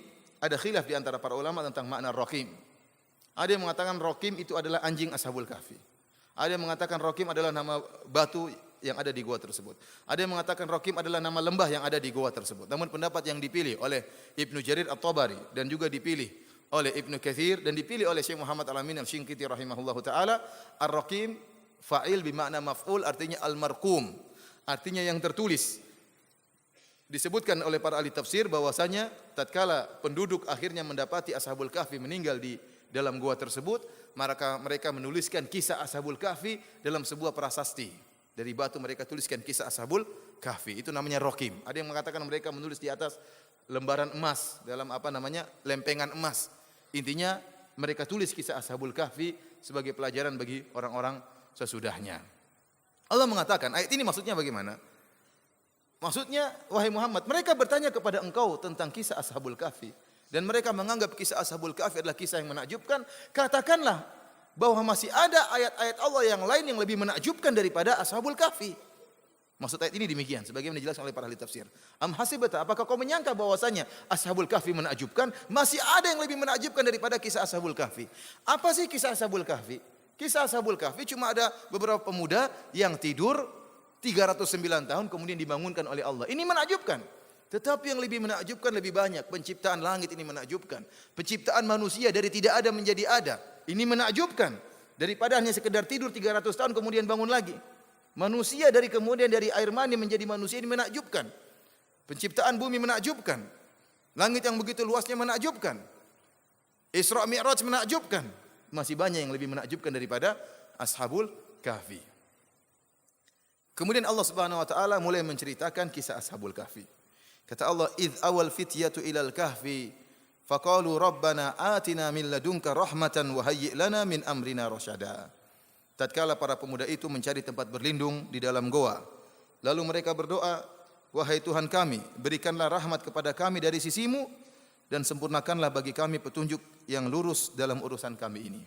ada khilaf di antara para ulama tentang makna raqim. Ada yang mengatakan raqim itu adalah anjing Ashabul Kahfi. Ada yang mengatakan raqim adalah nama batu yang ada di gua tersebut. Ada yang mengatakan raqim adalah nama lembah yang ada di gua tersebut. Namun pendapat yang dipilih oleh Ibnu Jarir At-Tabari dan juga dipilih oleh Ibnu Katsir dan dipilih oleh Syekh Muhammad Al-Amin Al-Shinqiti rahimahullahu taala, ar-raqim fa'il bermakna maf'ul, artinya al-marqum, artinya yang tertulis. Disebutkan oleh para ahli tafsir bahwasanya tatkala penduduk akhirnya mendapati Ashabul Kahfi meninggal di dalam gua tersebut, maka mereka menuliskan kisah Ashabul Kahfi dalam sebuah prasasti. Dari batu mereka tuliskan kisah Ashabul Kahfi. Itu namanya raqim. Ada yang mengatakan mereka menulis di atas lembaran emas, dalam lempengan emas. Intinya mereka tulis kisah Ashabul Kahfi sebagai pelajaran bagi orang-orang sesudahnya. Allah mengatakan, ayat ini maksudnya bagaimana? Maksudnya, wahai Muhammad, mereka bertanya kepada engkau tentang kisah Ashabul Kahfi dan mereka menganggap kisah Ashabul Kahfi adalah kisah yang menakjubkan. Katakanlah bahwa masih ada ayat-ayat Allah yang lain yang lebih menakjubkan daripada Ashabul Kahfi. Maksud ayat ini demikian, sebagaimana dijelaskan oleh para ahli tafsir. Am hasibata, apakah kau menyangka bahwasanya Ashabul Kahfi menakjubkan? Masih ada yang lebih menakjubkan daripada kisah Ashabul Kahfi. Apa sih kisah Ashabul Kahfi? Kisah Ashabul Kahfi cuma ada beberapa pemuda yang tidur 309 tahun kemudian dibangunkan oleh Allah. Ini menakjubkan. Tetapi yang lebih menakjubkan lebih banyak. Penciptaan langit ini menakjubkan. Penciptaan manusia dari tidak ada menjadi ada. Ini menakjubkan. Daripada hanya sekedar tidur 300 tahun kemudian bangun lagi. Manusia dari air mani menjadi manusia ini menakjubkan. Penciptaan bumi menakjubkan. Langit yang begitu luasnya menakjubkan. Isra Mi'raj menakjubkan. Masih banyak yang lebih menakjubkan daripada Ashabul Kahfi. Kemudian Allah Subhanahu wa taala mulai menceritakan kisah Ashabul Kahfi. Kata Allah, "Idz awal fityatu ilal kahfi faqalu rabbana atina min ladunka rahmatan wa hayyi' lana min amrina rasyada." Tatkala para pemuda itu mencari tempat berlindung di dalam goa, lalu mereka berdoa, "Wahai Tuhan kami, berikanlah rahmat kepada kami dari sisimu dan sempurnakanlah bagi kami petunjuk yang lurus dalam urusan kami ini."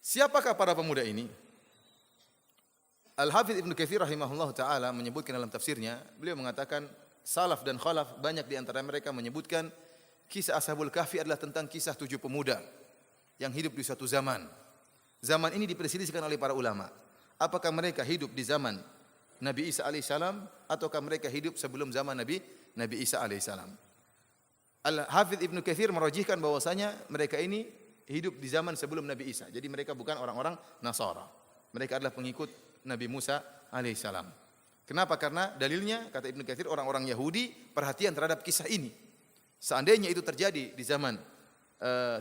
Siapakah para pemuda ini? Al-Hafidz Ibnu Katsir rahimahullah ta'ala menyebutkan dalam tafsirnya, beliau mengatakan salaf dan khalaf banyak di antara mereka menyebutkan kisah Ashabul Kahfi adalah tentang kisah 7 pemuda yang hidup di suatu zaman. Zaman ini diperselisihkan oleh para ulama. Apakah mereka hidup di zaman Nabi Isa alaihissalam ataukah mereka hidup sebelum zaman Nabi Isa alaihissalam? Al-Hafidz Ibnu Katsir merajihkan bahwasanya mereka ini hidup di zaman sebelum Nabi Isa. Jadi mereka bukan orang-orang Nasara. Mereka adalah pengikut Nabi Musa alaihissalam. Kenapa? Karena dalilnya, kata Ibnu Katsir, orang-orang Yahudi perhatian terhadap kisah ini. Seandainya itu terjadi di zaman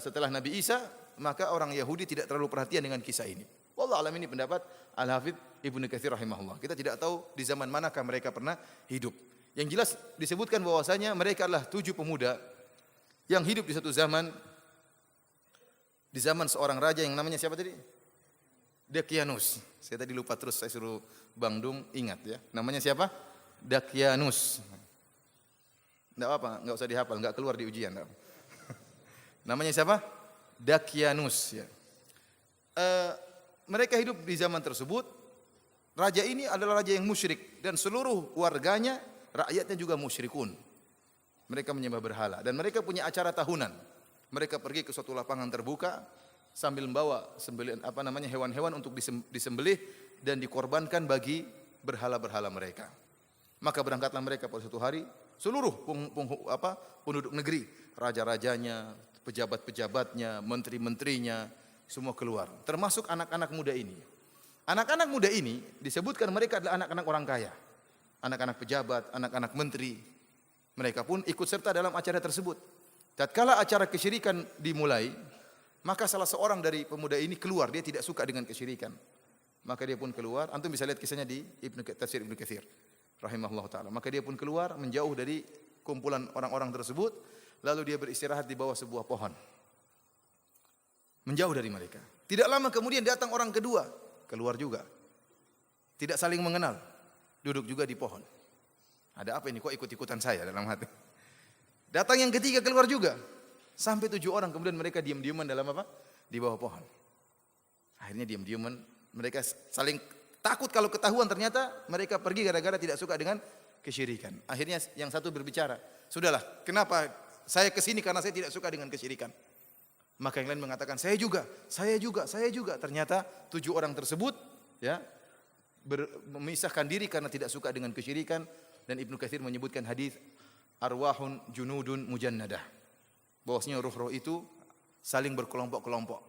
setelah Nabi Isa, maka orang Yahudi tidak terlalu perhatian dengan kisah ini. Wallahu alam, ini pendapat Al-Hafidz Ibnu Katsir rahimahullah. Kita tidak tahu di zaman manakah mereka pernah hidup. Yang jelas disebutkan bahwasanya mereka adalah 7 pemuda yang hidup di satu zaman, di zaman seorang raja yang namanya siapa tadi? Dakianus. Saya tadi lupa terus, saya suruh Bang Dung ingat ya. Namanya siapa? Dakianus. Enggak apa, enggak usah dihafal, enggak keluar di ujian. Enggak. Namanya siapa? Dakianus ya. Mereka hidup di zaman tersebut. Raja ini adalah raja yang musyrik dan seluruh warganya, rakyatnya juga musyrikun. Mereka menyembah berhala dan mereka punya acara tahunan. Mereka pergi ke suatu lapangan terbuka sambil membawa hewan-hewan untuk disembelih dan dikorbankan bagi berhala-berhala mereka. Maka berangkatlah mereka pada suatu hari, seluruh penduduk negeri, raja-rajanya, pejabat-pejabatnya, menteri-menterinya, semua keluar, termasuk anak-anak muda ini. Anak-anak muda ini disebutkan mereka adalah anak-anak orang kaya, anak-anak pejabat, anak-anak menteri. Mereka pun ikut serta dalam acara tersebut. Tatkala acara kesyirikan dimulai, maka salah seorang dari pemuda ini keluar, dia tidak suka dengan kesyirikan. Maka dia pun keluar, antum bisa lihat kisahnya di tafsir Ibnu Katsir rahimahullah taala. Maka dia pun keluar menjauh dari kumpulan orang-orang tersebut, lalu dia beristirahat di bawah sebuah pohon. Menjauh dari mereka. Tidak lama kemudian datang orang kedua, keluar juga. Tidak saling mengenal, duduk juga di pohon. Ada apa ini, kok ikut-ikutan saya dalam hati. Datang yang ketiga, keluar juga. Sampai 7 orang, kemudian mereka diam-diaman dalam apa? Di bawah pohon. Akhirnya diam-diaman, mereka saling takut kalau ketahuan, ternyata mereka pergi gara-gara tidak suka dengan kesyirikan. Akhirnya yang satu berbicara, sudahlah, kenapa saya kesini karena saya tidak suka dengan kesyirikan. Maka yang lain mengatakan, saya juga. Ternyata 7 orang tersebut ya memisahkan diri karena tidak suka dengan kesyirikan. Dan Ibnu Katsir menyebutkan hadis arwahun junudun mujannadah. Bahwasanya ruh-ruh itu saling berkelompok-kelompok.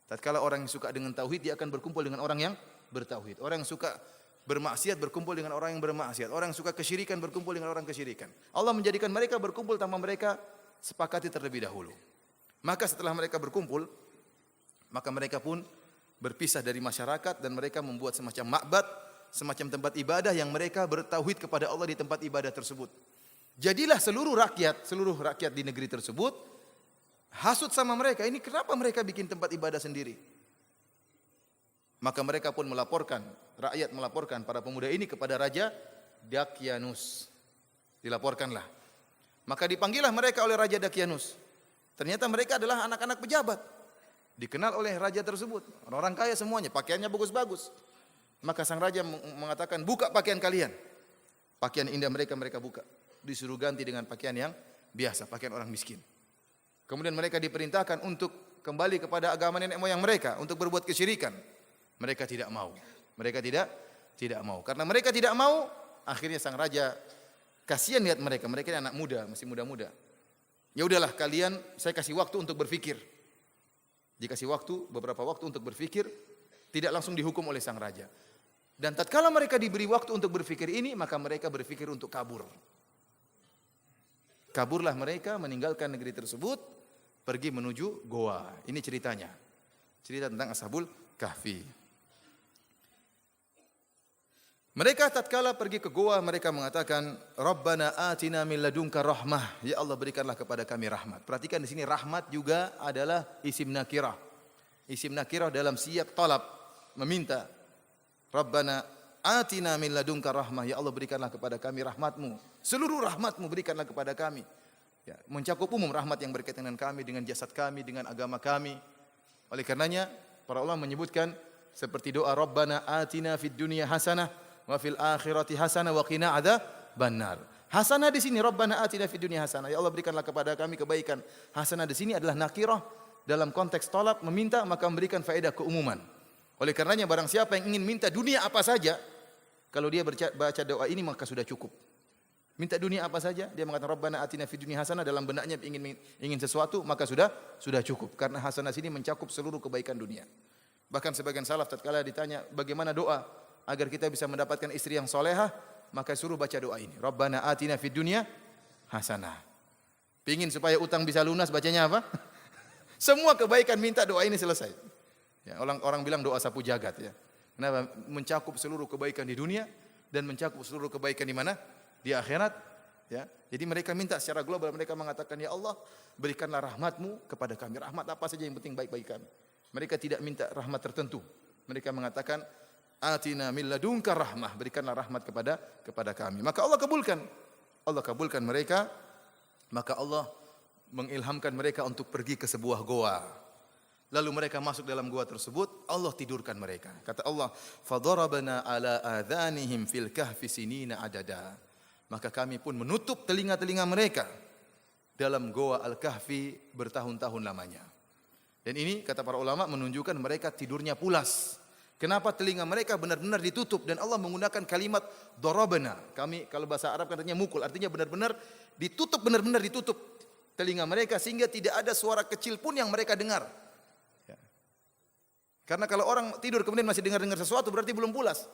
Tatkala orang yang suka dengan tauhid, dia akan berkumpul dengan orang yang bertauhid. Orang yang suka bermaksiat berkumpul dengan orang yang bermaksiat. Orang yang suka kesyirikan berkumpul dengan orang kesyirikan. Allah menjadikan mereka berkumpul tanpa mereka sepakati terlebih dahulu. Maka setelah mereka berkumpul, maka mereka pun berpisah dari masyarakat dan mereka membuat semacam ma'bad, semacam tempat ibadah yang mereka bertauhid kepada Allah di tempat ibadah tersebut. Jadilah seluruh rakyat di negeri tersebut hasut sama mereka. Ini kenapa mereka bikin tempat ibadah sendiri? Maka mereka pun rakyat melaporkan para pemuda ini kepada Raja Dakianus. Dilaporkanlah. Maka dipanggillah mereka oleh Raja Dakianus. Ternyata mereka adalah anak-anak pejabat. Dikenal oleh raja tersebut. Orang kaya semuanya, pakaiannya bagus-bagus. Maka sang raja mengatakan, buka pakaian kalian. Pakaian indah mereka buka. Disuruh ganti dengan pakaian yang biasa, pakaian orang miskin. Kemudian mereka diperintahkan untuk kembali kepada agama nenek moyang mereka, untuk berbuat kesyirikan. Mereka tidak mau. Mereka tidak mau. Karena mereka tidak mau, akhirnya sang raja kasihan lihat mereka. Mereka ini anak muda, masih muda-muda. Ya udahlah, kalian saya kasih waktu untuk berpikir. Dikasih waktu, beberapa waktu untuk berpikir, tidak langsung dihukum oleh sang raja. Dan tatkala mereka diberi waktu untuk berpikir ini, maka mereka berpikir untuk kabur. Kaburlah mereka meninggalkan negeri tersebut, pergi menuju goa. Ini ceritanya. Cerita tentang Ashabul Kahfi. Mereka tatkala pergi ke goa, mereka mengatakan, Rabbana atina min ladunka rahmah. Ya Allah, berikanlah kepada kami rahmat. Perhatikan di sini rahmat juga adalah isim nakirah. Isim nakirah dalam siyaq talab, meminta. Rabbana atina min ladunka rahmah. Ya Allah, berikanlah kepada kami rahmatmu. Seluruh rahmatmu berikanlah kepada kami. Ya, mencakup umum rahmat yang berkaitan dengan kami, dengan jasad kami, dengan agama kami. Oleh karenanya, para ulama menyebutkan seperti doa Rabbana atina fid dunya hasanah wa fil akhirati hasanah wa qina adzabannar. Hasanah di sini Rabbana atina fid dunya hasanah. Ya Allah, berikanlah kepada kami kebaikan. Hasanah di sini adalah nakirah dalam konteks talab, meminta, maka memberikan faedah keumuman. Oleh karenanya barang siapa yang ingin minta dunia apa saja, kalau dia baca doa ini maka sudah cukup. Minta dunia apa saja, dia mengatakan Rabbana atina fid dunya hasanah, dalam benaknya ingin sesuatu, maka sudah cukup, karena hasanah sini mencakup seluruh kebaikan dunia. Bahkan sebagian salaf tatkala ditanya bagaimana doa agar kita bisa mendapatkan istri yang solehah, maka suruh baca doa ini. Rabbana atina fid dunya hasanah. Pingin supaya utang bisa lunas, bacanya apa? Semua kebaikan minta doa ini selesai. Ya, orang bilang doa sapu jagat ya. Kenapa? Mencakup seluruh kebaikan di dunia dan mencakup seluruh kebaikan di mana? Di akhirat. Ya. Jadi mereka minta secara global, mereka mengatakan, ya Allah, berikanlah rahmatmu kepada kami. Rahmat apa saja yang penting baik bagi kami. Mereka tidak minta rahmat tertentu. Mereka mengatakan, atina min ladunka rahmah, berikanlah rahmat kepada kami. Maka Allah kabulkan. Allah kabulkan mereka, maka Allah mengilhamkan mereka untuk pergi ke sebuah goa. Lalu mereka masuk dalam goa tersebut, Allah tidurkan mereka. Kata Allah, fadarabna ala adhanihim fil kahfi sinina adada. Maka kami pun menutup telinga-telinga mereka dalam goa Al-Kahfi bertahun-tahun lamanya. Dan ini kata para ulama menunjukkan mereka tidurnya pulas. Kenapa telinga mereka benar-benar ditutup dan Allah menggunakan kalimat darabna. Kami kalau bahasa Arab katanya mukul, artinya benar-benar ditutup, benar-benar ditutup telinga mereka sehingga tidak ada suara kecil pun yang mereka dengar. Ya. Karena kalau orang tidur kemudian masih dengar-dengar sesuatu berarti belum pulas.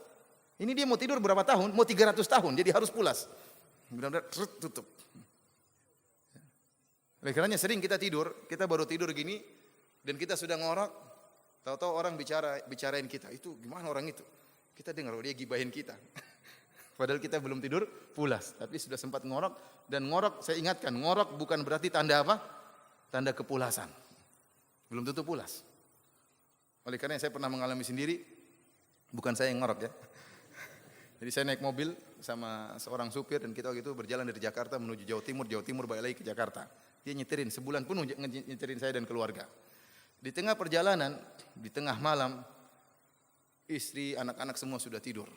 Ini dia mau tidur berapa tahun? Mau 300 tahun, jadi harus pulas. Benar-benar tutup. Oleh karenanya sering kita tidur, kita baru tidur gini dan kita sudah ngorok, tahu-tahu orang bicarain kita, itu gimana orang itu? Kita dengar dia gibahin kita. Padahal kita belum tidur pulas, tapi sudah sempat ngorok dan ngorok saya ingatkan, ngorok bukan berarti tanda apa? Tanda kepulasan. Belum tentu pulas. Oleh karenanya saya pernah mengalami sendiri, bukan saya yang ngorok ya. Jadi saya naik mobil sama seorang supir dan kita waktu itu berjalan dari Jakarta menuju Jawa Timur balik lagi ke Jakarta. Dia nyetirin sebulan penuh nyetirin saya dan keluarga. Di tengah perjalanan, di tengah malam, istri, anak-anak semua sudah tidur.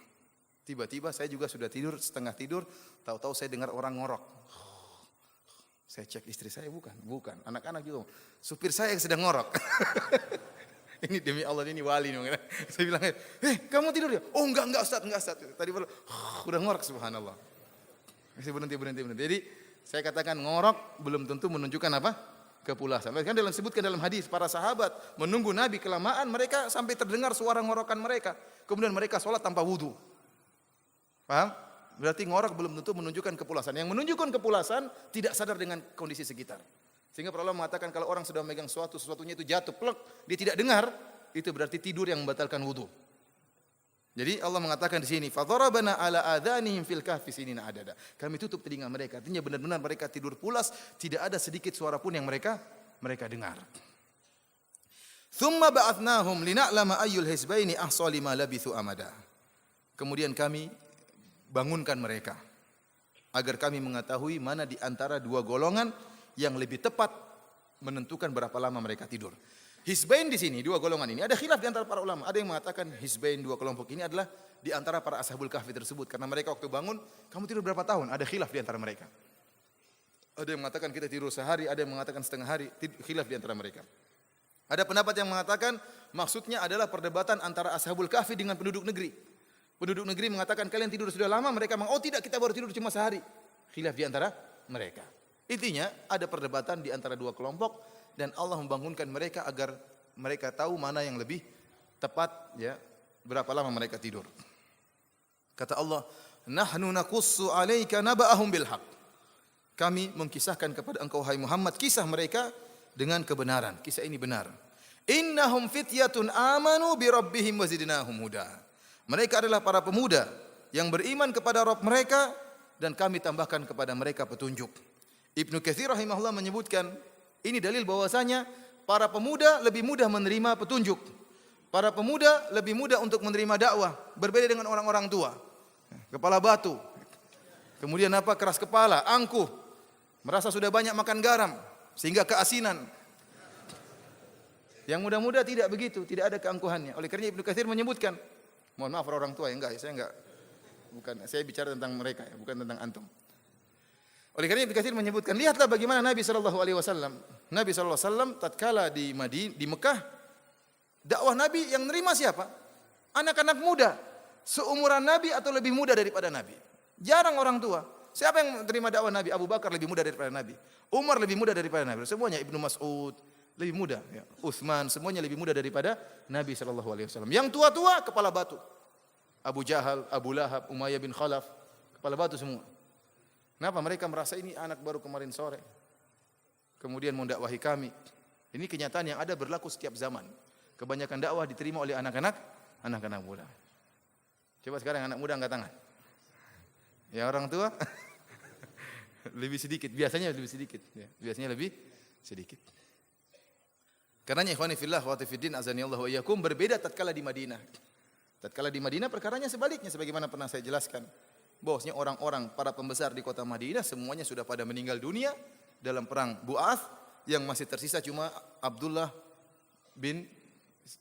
Tiba-tiba saya juga sudah tidur, setengah tidur, tahu-tahu saya dengar orang ngorok. Saya cek istri saya, bukan, anak-anak juga. Supir saya yang sedang ngorok. Ini demi Allah ini wali nih. Saya bilang, kamu tidur ya? Oh enggak Ustaz. Tadi udah ngorok subhanallah. Saya berhenti. Jadi saya katakan ngorok belum tentu menunjukkan apa? Kepulasan. Kan disebutkan dalam hadis para sahabat menunggu Nabi kelamaan mereka sampai terdengar suara ngorokan mereka. Kemudian mereka sholat tanpa wudu. Paham? Berarti ngorok belum tentu menunjukkan kepulasan. Yang menunjukkan kepulasan tidak sadar dengan kondisi sekitar. Sehingga para ulama mengatakan kalau orang sudah memegang sesuatunya itu jatuh, plek, dia tidak dengar, itu berarti tidur yang membatalkan wudu. Jadi Allah mengatakan di sini, "Fadharabana ala adhanihim fil kahfi sinina adada." Kami tutup telinga mereka, artinya benar-benar mereka tidur pulas, tidak ada sedikit suara pun yang mereka dengar. Tsumma ba'athnahum lina'lama ayyul hizbaini ahsa lima labithu amada. Kemudian kami bangunkan mereka agar kami mengetahui mana di antara dua golongan yang lebih tepat menentukan berapa lama mereka tidur. Hizbain di sini, dua golongan ini ada khilaf di antara para ulama. Ada yang mengatakan hizbain dua kelompok ini adalah di antara para ashabul kahfi tersebut karena mereka waktu bangun, kamu tidur berapa tahun? Ada khilaf di antara mereka. Ada yang mengatakan kita tidur sehari, ada yang mengatakan setengah hari, khilaf di antara mereka. Ada pendapat yang mengatakan maksudnya adalah perdebatan antara ashabul kahfi dengan penduduk negeri. Penduduk negeri mengatakan kalian tidur sudah lama, mereka mengatakan oh tidak, kita baru tidur cuma sehari. Khilaf di antara mereka. Intinya ada perdebatan di antara dua kelompok dan Allah membangunkan mereka agar mereka tahu mana yang lebih tepat ya, berapa lama mereka tidur. Kata Allah, "Nahnu naqussu 'alaika naba'ahum bil haqq." Kami mengkisahkan kepada engkau hai Muhammad kisah mereka dengan kebenaran. Kisah ini benar. Innahum fityatun amanu bi rabbihim wa zidnahum huda. Mereka adalah para pemuda yang beriman kepada Rabb mereka dan kami tambahkan kepada mereka petunjuk. Ibnu Katsir rahimahullah menyebutkan ini dalil bahwasanya para pemuda lebih mudah menerima petunjuk. Para pemuda lebih mudah untuk menerima dakwah, berbeda dengan orang-orang tua. Kepala batu. Kemudian apa? Keras kepala, angkuh. Merasa sudah banyak makan garam sehingga keasinan. Yang muda-muda tidak begitu, tidak ada keangkuhannya. Oleh karena Ibnu Katsir menyebutkan, mohon maaf orang tua ya enggak, saya bicara tentang mereka ya, bukan tentang antum. Oleh karena Ibnu Katsir menyebutkan, lihatlah bagaimana Nabi sallallahu alaihi wasallam. Nabi sallallahu alaihi wasallam tatkala di Mekah, dakwah Nabi yang nerima siapa? Anak-anak muda, seumuran Nabi atau lebih muda daripada Nabi. Jarang orang tua. Siapa yang terima dakwah Nabi? Abu Bakar lebih muda daripada Nabi. Umar lebih muda daripada Nabi. Semuanya, Ibnu Mas'ud lebih muda, ya. Utsman semuanya lebih muda daripada Nabi sallallahu alaihi wasallam. Yang tua-tua kepala batu. Abu Jahal, Abu Lahab, Umayyah bin Khalaf, kepala batu semua. Kenapa? Mereka merasa ini anak baru kemarin sore. Kemudian mendakwahi kami. Ini kenyataan yang ada berlaku setiap zaman. Kebanyakan dakwah diterima oleh anak-anak muda. Coba sekarang anak muda angkat tangan. Ya orang tua lebih sedikit. Biasanya lebih sedikit. Ya, biasanya lebih sedikit. Karenanya ikhwani fillah wa fiddin azanillahu wa iyyakum berbeda tatkala di Madinah. Tatkala di Madinah perkaranya sebaliknya sebagaimana pernah saya jelaskan. Bahwasanya orang-orang para pembesar di kota Madinah semuanya sudah pada meninggal dunia dalam perang Bu'ath, yang masih tersisa cuma Abdullah bin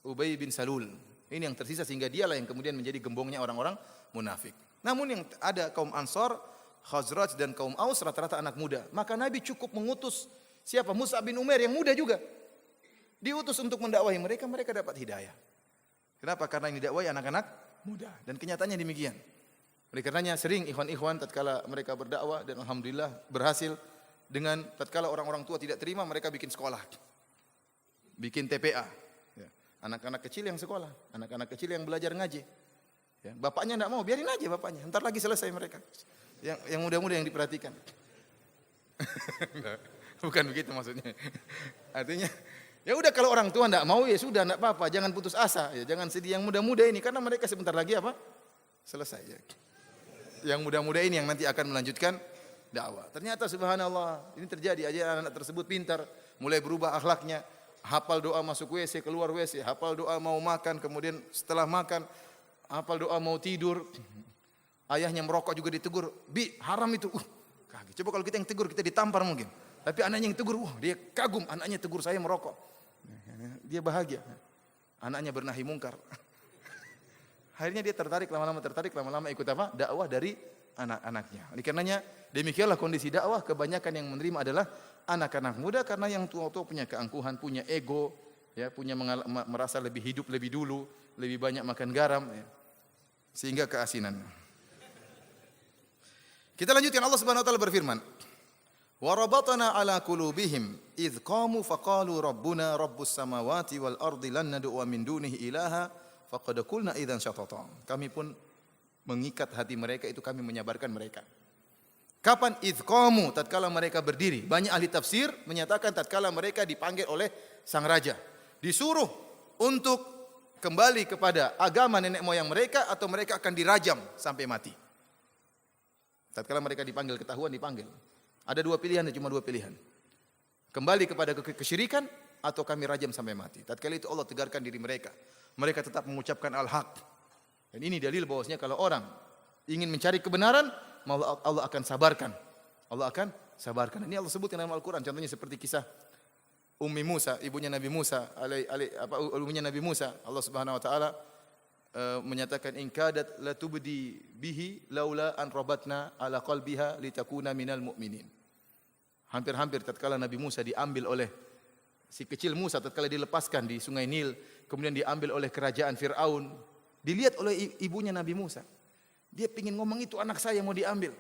Ubay bin Salul. Ini yang tersisa sehingga dialah yang kemudian menjadi gembongnya orang-orang munafik. Namun yang ada kaum Ansar, Khazraj dan kaum Aus rata-rata anak muda. Maka Nabi cukup mengutus siapa? Mus'ab bin Umair yang muda juga. Diutus untuk mendakwahi mereka, mereka dapat hidayah. Kenapa? Karena ini dakwah anak-anak muda. Dan kenyataannya demikian. Oleh karenanya sering ikhwan-ikhwan tatkala mereka berdakwah dan alhamdulillah berhasil, dengan tatkala orang-orang tua tidak terima mereka bikin sekolah. Bikin TPA. Ya. Anak-anak kecil yang sekolah, anak-anak kecil yang belajar ngaji. Ya. Bapaknya tidak mau, biarin aja bapaknya. Ntar lagi selesai mereka. Yang muda-muda yang diperhatikan. Bukan begitu maksudnya. Artinya, ya udah kalau orang tua tidak mau ya sudah tidak apa-apa, jangan putus asa, ya jangan sedih yang muda-muda ini karena mereka sebentar lagi apa? Selesai ya. Yang muda-muda ini yang nanti akan melanjutkan dakwah. Ternyata subhanallah, ini terjadi aja anak-anak tersebut pintar, mulai berubah akhlaknya, hafal doa masuk WC, keluar WC, hafal doa mau makan, kemudian setelah makan hafal doa mau tidur. Ayahnya merokok juga ditegur, "Bi, haram itu." Kaget. Coba kalau kita yang tegur kita ditampar mungkin. Tapi anaknya yang tegur, dia kagum, anaknya tegur saya merokok. Dia bahagia. Anaknya bernahi mungkar. Akhirnya dia tertarik, lama-lama ikut apa? Dakwah dari anak-anaknya. Oleh karenanya demikianlah kondisi dakwah, kebanyakan yang menerima adalah anak-anak muda karena yang tua-tua punya keangkuhan, punya ego, ya, punya merasa lebih hidup lebih dulu, lebih banyak makan garam, ya. Sehingga keasinan. Kita lanjutkan, Allah Subhanahu wa taala berfirman, "Wa rabatna 'ala qulubihim idz qamu faqalu rabbuna rabbus samawati wal ardi lan nad'u min dunihi ilaha faqad qulna idzan syatata." Kami pun mengikat hati mereka, itu kami menyabarkan mereka. Kapan? Idz qamu, tatkala mereka berdiri. Banyak ahli tafsir menyatakan tatkala mereka dipanggil oleh sang raja, disuruh untuk kembali kepada agama nenek moyang mereka atau mereka akan dirajam sampai mati. Tatkala mereka dipanggil, ketahuan dipanggil. Ada dua pilihan, cuma dua pilihan. Kembali kepada kesyirikan atau kami rajam sampai mati. Tatkala itu Allah tegarkan diri mereka. Mereka tetap mengucapkan al-haq. Dan ini dalil bahwasanya kalau orang ingin mencari kebenaran, Allah akan sabarkan. Allah akan sabarkan. Ini Allah sebutkan dalam Al-Qur'an. Contohnya seperti kisah Ummi Musa, ibunya Nabi Musa, ibunya Nabi Musa. Allah Subhanahu wa taala menyatakan in kadat la tubdi bihi laula an rabatna ala qalbiha litakuna minal mu'minin. Hampir-hampir tatkala Nabi Musa diambil oleh si kecil Musa, tatkala dilepaskan di Sungai Nil, kemudian diambil oleh kerajaan Firaun, dilihat oleh ibunya Nabi Musa. Dia ingin ngomong itu anak saya mau diambil.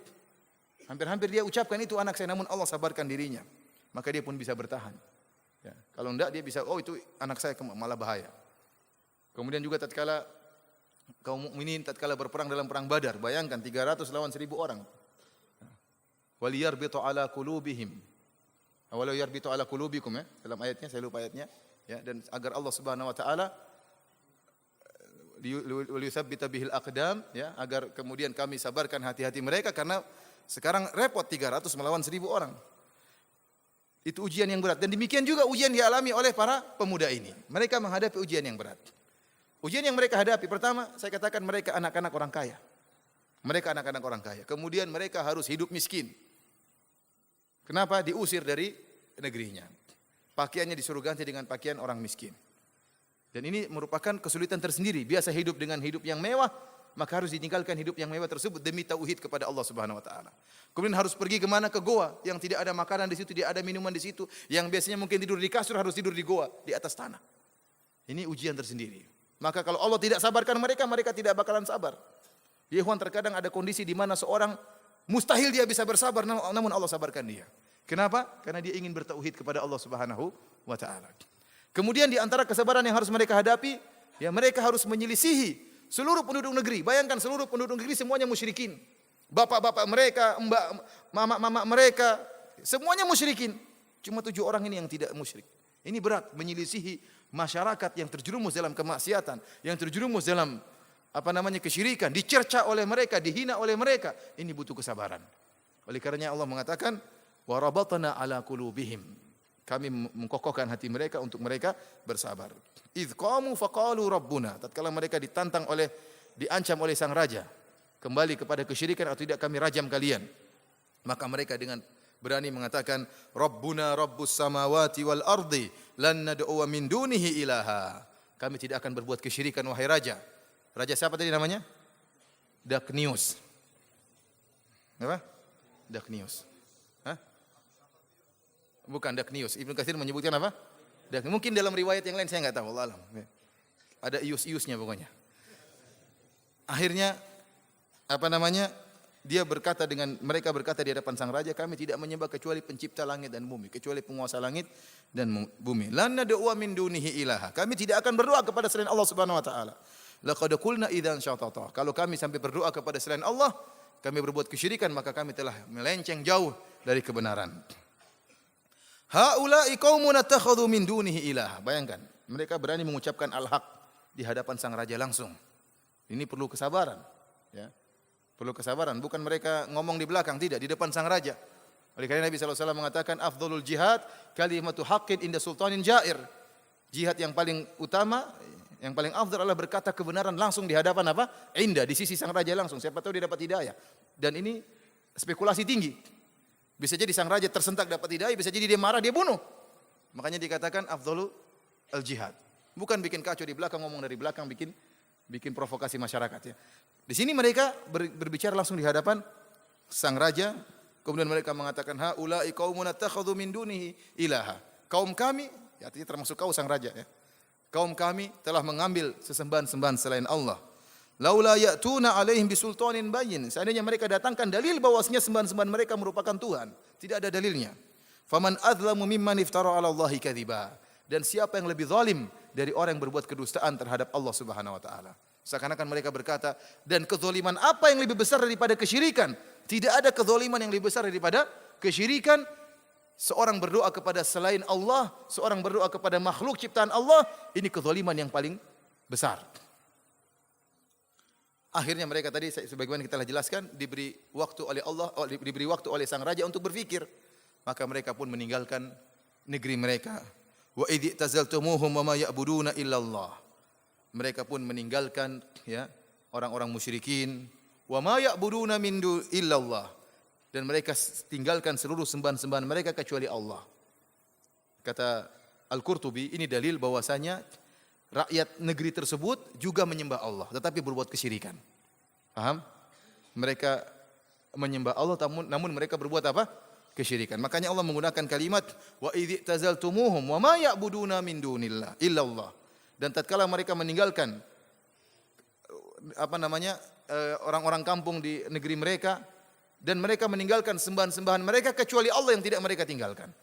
Hampir-hampir dia ucapkan itu anak saya, namun Allah sabarkan dirinya. Maka dia pun bisa bertahan. Ya, kalau enggak dia bisa, oh itu anak saya, malah bahaya. Kemudian juga tatkala kaum mukminin tatkala berperang dalam perang Badar, bayangkan 300 lawan 1000 orang. Waliyarbitu ala qulubihim. Walau yarbitu ala qulubikum, ya, dalam ayatnya, saya lupa ayatnya, ya, dan agar Allah Subhanahu wa taala liyutsabbita bihil aqdam, ya, agar kemudian kami sabarkan hati-hati mereka karena sekarang repot 300 melawan 1000 orang. Itu ujian yang berat dan demikian juga ujian dialami oleh para pemuda ini. Mereka menghadapi ujian yang berat. Ujian yang mereka hadapi, pertama saya katakan mereka anak-anak orang kaya. Mereka anak-anak orang kaya. Kemudian mereka harus hidup miskin. Kenapa? Diusir dari negerinya. Pakaiannya disuruh ganti dengan pakaian orang miskin. Dan ini merupakan kesulitan tersendiri. Biasa hidup dengan hidup yang mewah, maka harus ditinggalkan hidup yang mewah tersebut demi tauhid kepada Allah Subhanahu wa taala. Kemudian harus pergi ke mana? Ke goa yang tidak ada makanan di situ, tidak ada minuman di situ, yang biasanya mungkin tidur di kasur harus tidur di goa, di atas tanah. Ini ujian tersendiri. Maka kalau Allah tidak sabarkan mereka, mereka tidak bakalan sabar. Ya ikhwan, terkadang ada kondisi di mana seorang mustahil dia bisa bersabar, namun Allah sabarkan dia. Kenapa? Karena dia ingin bertauhid kepada Allah Subhanahu wa taala. Kemudian di antara kesabaran yang harus mereka hadapi, ya mereka harus menyelisihi seluruh penduduk negeri. Bayangkan seluruh penduduk negeri semuanya musyrikin. Bapak-bapak mereka, mama-mama mereka, semuanya musyrikin. Cuma 7 orang ini yang tidak musyrik. Ini berat, menyelisihi masyarakat yang terjerumus dalam kemaksiatan, yang terjerumus dalam kesyirikan, dicerca oleh mereka, dihina oleh mereka. Ini butuh kesabaran. Oleh karenanya Allah mengatakan, wa rabatna ala qulubihim. Kami mengkokohkan hati mereka untuk mereka bersabar. Idz qamu faqalu rabbuna. Tatkala mereka diancam oleh sang raja, kembali kepada kesyirikan atau tidak kami rajam kalian. Maka mereka dengan berani mengatakan, Rabbuna Rabbus samawati wal ardi lan nad'uwa min dunihi ilaha. Kami tidak akan berbuat kesyirikan wahai raja. Raja siapa tadi namanya? Daknius. Apa? Daknius. Hah? Bukan Daknius. Ibnu Katsir menyebutkan apa? Mungkin dalam riwayat yang lain saya enggak tahu, Allah alam. Ada ius-iusnya pokoknya. Akhirnya mereka berkata di hadapan sang raja, kami tidak menyembah kecuali pencipta langit dan bumi, kecuali penguasa langit dan bumi. Lan nad'u min dunihi ilaha. Kami tidak akan berdoa kepada selain Allah Subhanahu wa taala. Laqad qulna idzan syatata. Kalau kami sampai berdoa kepada selain Allah, kami berbuat kesyirikan, maka kami telah melenceng jauh dari kebenaran. Haula'i qaumun attakhadhu min dunihi ilaha. Bayangkan, mereka berani mengucapkan al-haq di hadapan sang raja langsung. Ini perlu kesabaran, ya. Perlu kesabaran, bukan mereka ngomong di belakang, tidak, di depan sang raja. Oleh karena Nabi SAW mengatakan, afdhalul jihad kalimatu haqqin inda sultanin jair. Jihad yang paling utama, yang paling afdal adalah berkata kebenaran langsung di hadapan apa? Inda, di sisi sang raja langsung. Siapa tahu dia dapat hidayah. Dan ini spekulasi tinggi. Bisa jadi sang raja tersentak dapat hidayah, bisa jadi dia marah, dia bunuh. Makanya dikatakan afdhalul jihad. Bukan bikin kacau di belakang, ngomong dari belakang, bikin provokasi masyarakat, ya. Di sini mereka berbicara langsung di hadapan sang raja. Kemudian mereka mengatakan, haula'i qaumun attakhadhu min dunihi ilaha. Kaum kami, artinya termasuk kau sang raja, ya. Kaum kami telah mengambil sesembahan-sembahan selain Allah. Laula ya'tuna 'alaihim bisultanin bayyin. Seandainya mereka datangkan dalil bahwasanya sembahan-sembahan mereka merupakan Tuhan, tidak ada dalilnya. Faman adzlamu mimman iftara 'ala Allahi kadziba. Dan siapa yang lebih zalim dari orang yang berbuat kedustaan terhadap Allah Subhanahu wa taala? Seakan-akan mereka berkata, dan kezaliman apa yang lebih besar daripada kesyirikan? Tidak ada kezaliman yang lebih besar daripada kesyirikan. Seorang berdoa kepada selain Allah, seorang berdoa kepada makhluk ciptaan Allah, ini kezaliman yang paling besar. Akhirnya mereka tadi sebagaimana kita telah jelaskan diberi waktu oleh Allah, diberi waktu oleh sang raja untuk berfikir. Maka mereka pun meninggalkan negeri mereka. Wa idh tazaltumuhum wa ma ya'buduna illallah. Mereka pun meninggalkan, ya, orang-orang musyrikin. Wa ma ya'buduna min illallah. Dan mereka tinggalkan seluruh sembahan-sembahan mereka kecuali Allah. Kata Al-Qurtubi, ini dalil bahwasanya rakyat negeri tersebut juga menyembah Allah, tetapi berbuat kesyirikan. Paham? Mereka menyembah Allah, namun mereka berbuat apa? Kesyirikan. Makanya Allah menggunakan kalimat wa idh tazaltumuhum wa ma ya'buduna min dunillah illallah. Dan tatkala mereka meninggalkan orang-orang kampung di negeri mereka, dan mereka meninggalkan sembahan-sembahan mereka kecuali Allah yang tidak mereka tinggalkan.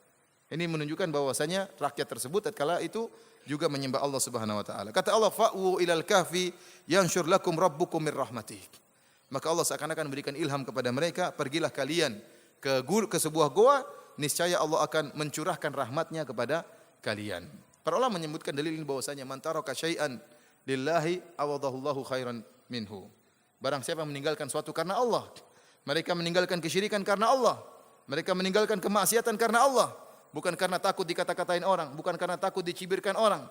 Ini menunjukkan bahwasanya rakyat tersebut tatkala itu juga menyembah Allah Subhanahu wa taala. Kata Allah, fa'u ilal kahfi yanshur lakum rabbukum mir rahmatih. Maka Allah seakan-akan memberikan ilham kepada mereka, pergilah kalian ke sebuah goa, niscaya Allah akan mencurahkan rahmatnya kepada kalian. Para ulama menyebutkan dalil ini bahwasanya man taraka syai'an lillahi awadahullahu khairan minhu. Barang siapa yang meninggalkan suatu karena Allah, mereka meninggalkan kesyirikan karena Allah, mereka meninggalkan kemaksiatan karena Allah, bukan karena takut dikata-katain orang, bukan karena takut dicibirkan orang,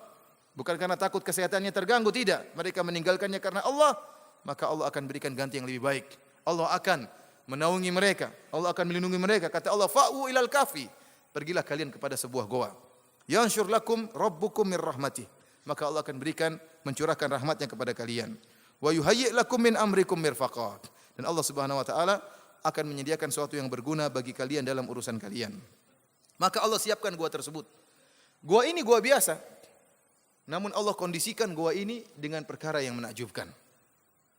bukan karena takut kesehatannya terganggu, tidak. Mereka meninggalkannya karena Allah, maka Allah akan berikan ganti yang lebih baik. Allah akan menaungi mereka, Allah akan melindungi mereka. Kata Allah, fa'u ilal kafi, pergilah kalian kepada sebuah goa. Yanshur lakum rabbukum mir rahmatih. Maka Allah akan mencurahkan rahmatnya kepada kalian. Wa yuhayyi' lakum min amrikum mirfaqah. Dan Allah Subhanahu wa taala akan menyediakan sesuatu yang berguna bagi kalian dalam urusan kalian. Maka Allah siapkan gua tersebut. Gua ini gua biasa. Namun Allah kondisikan gua ini dengan perkara yang menakjubkan.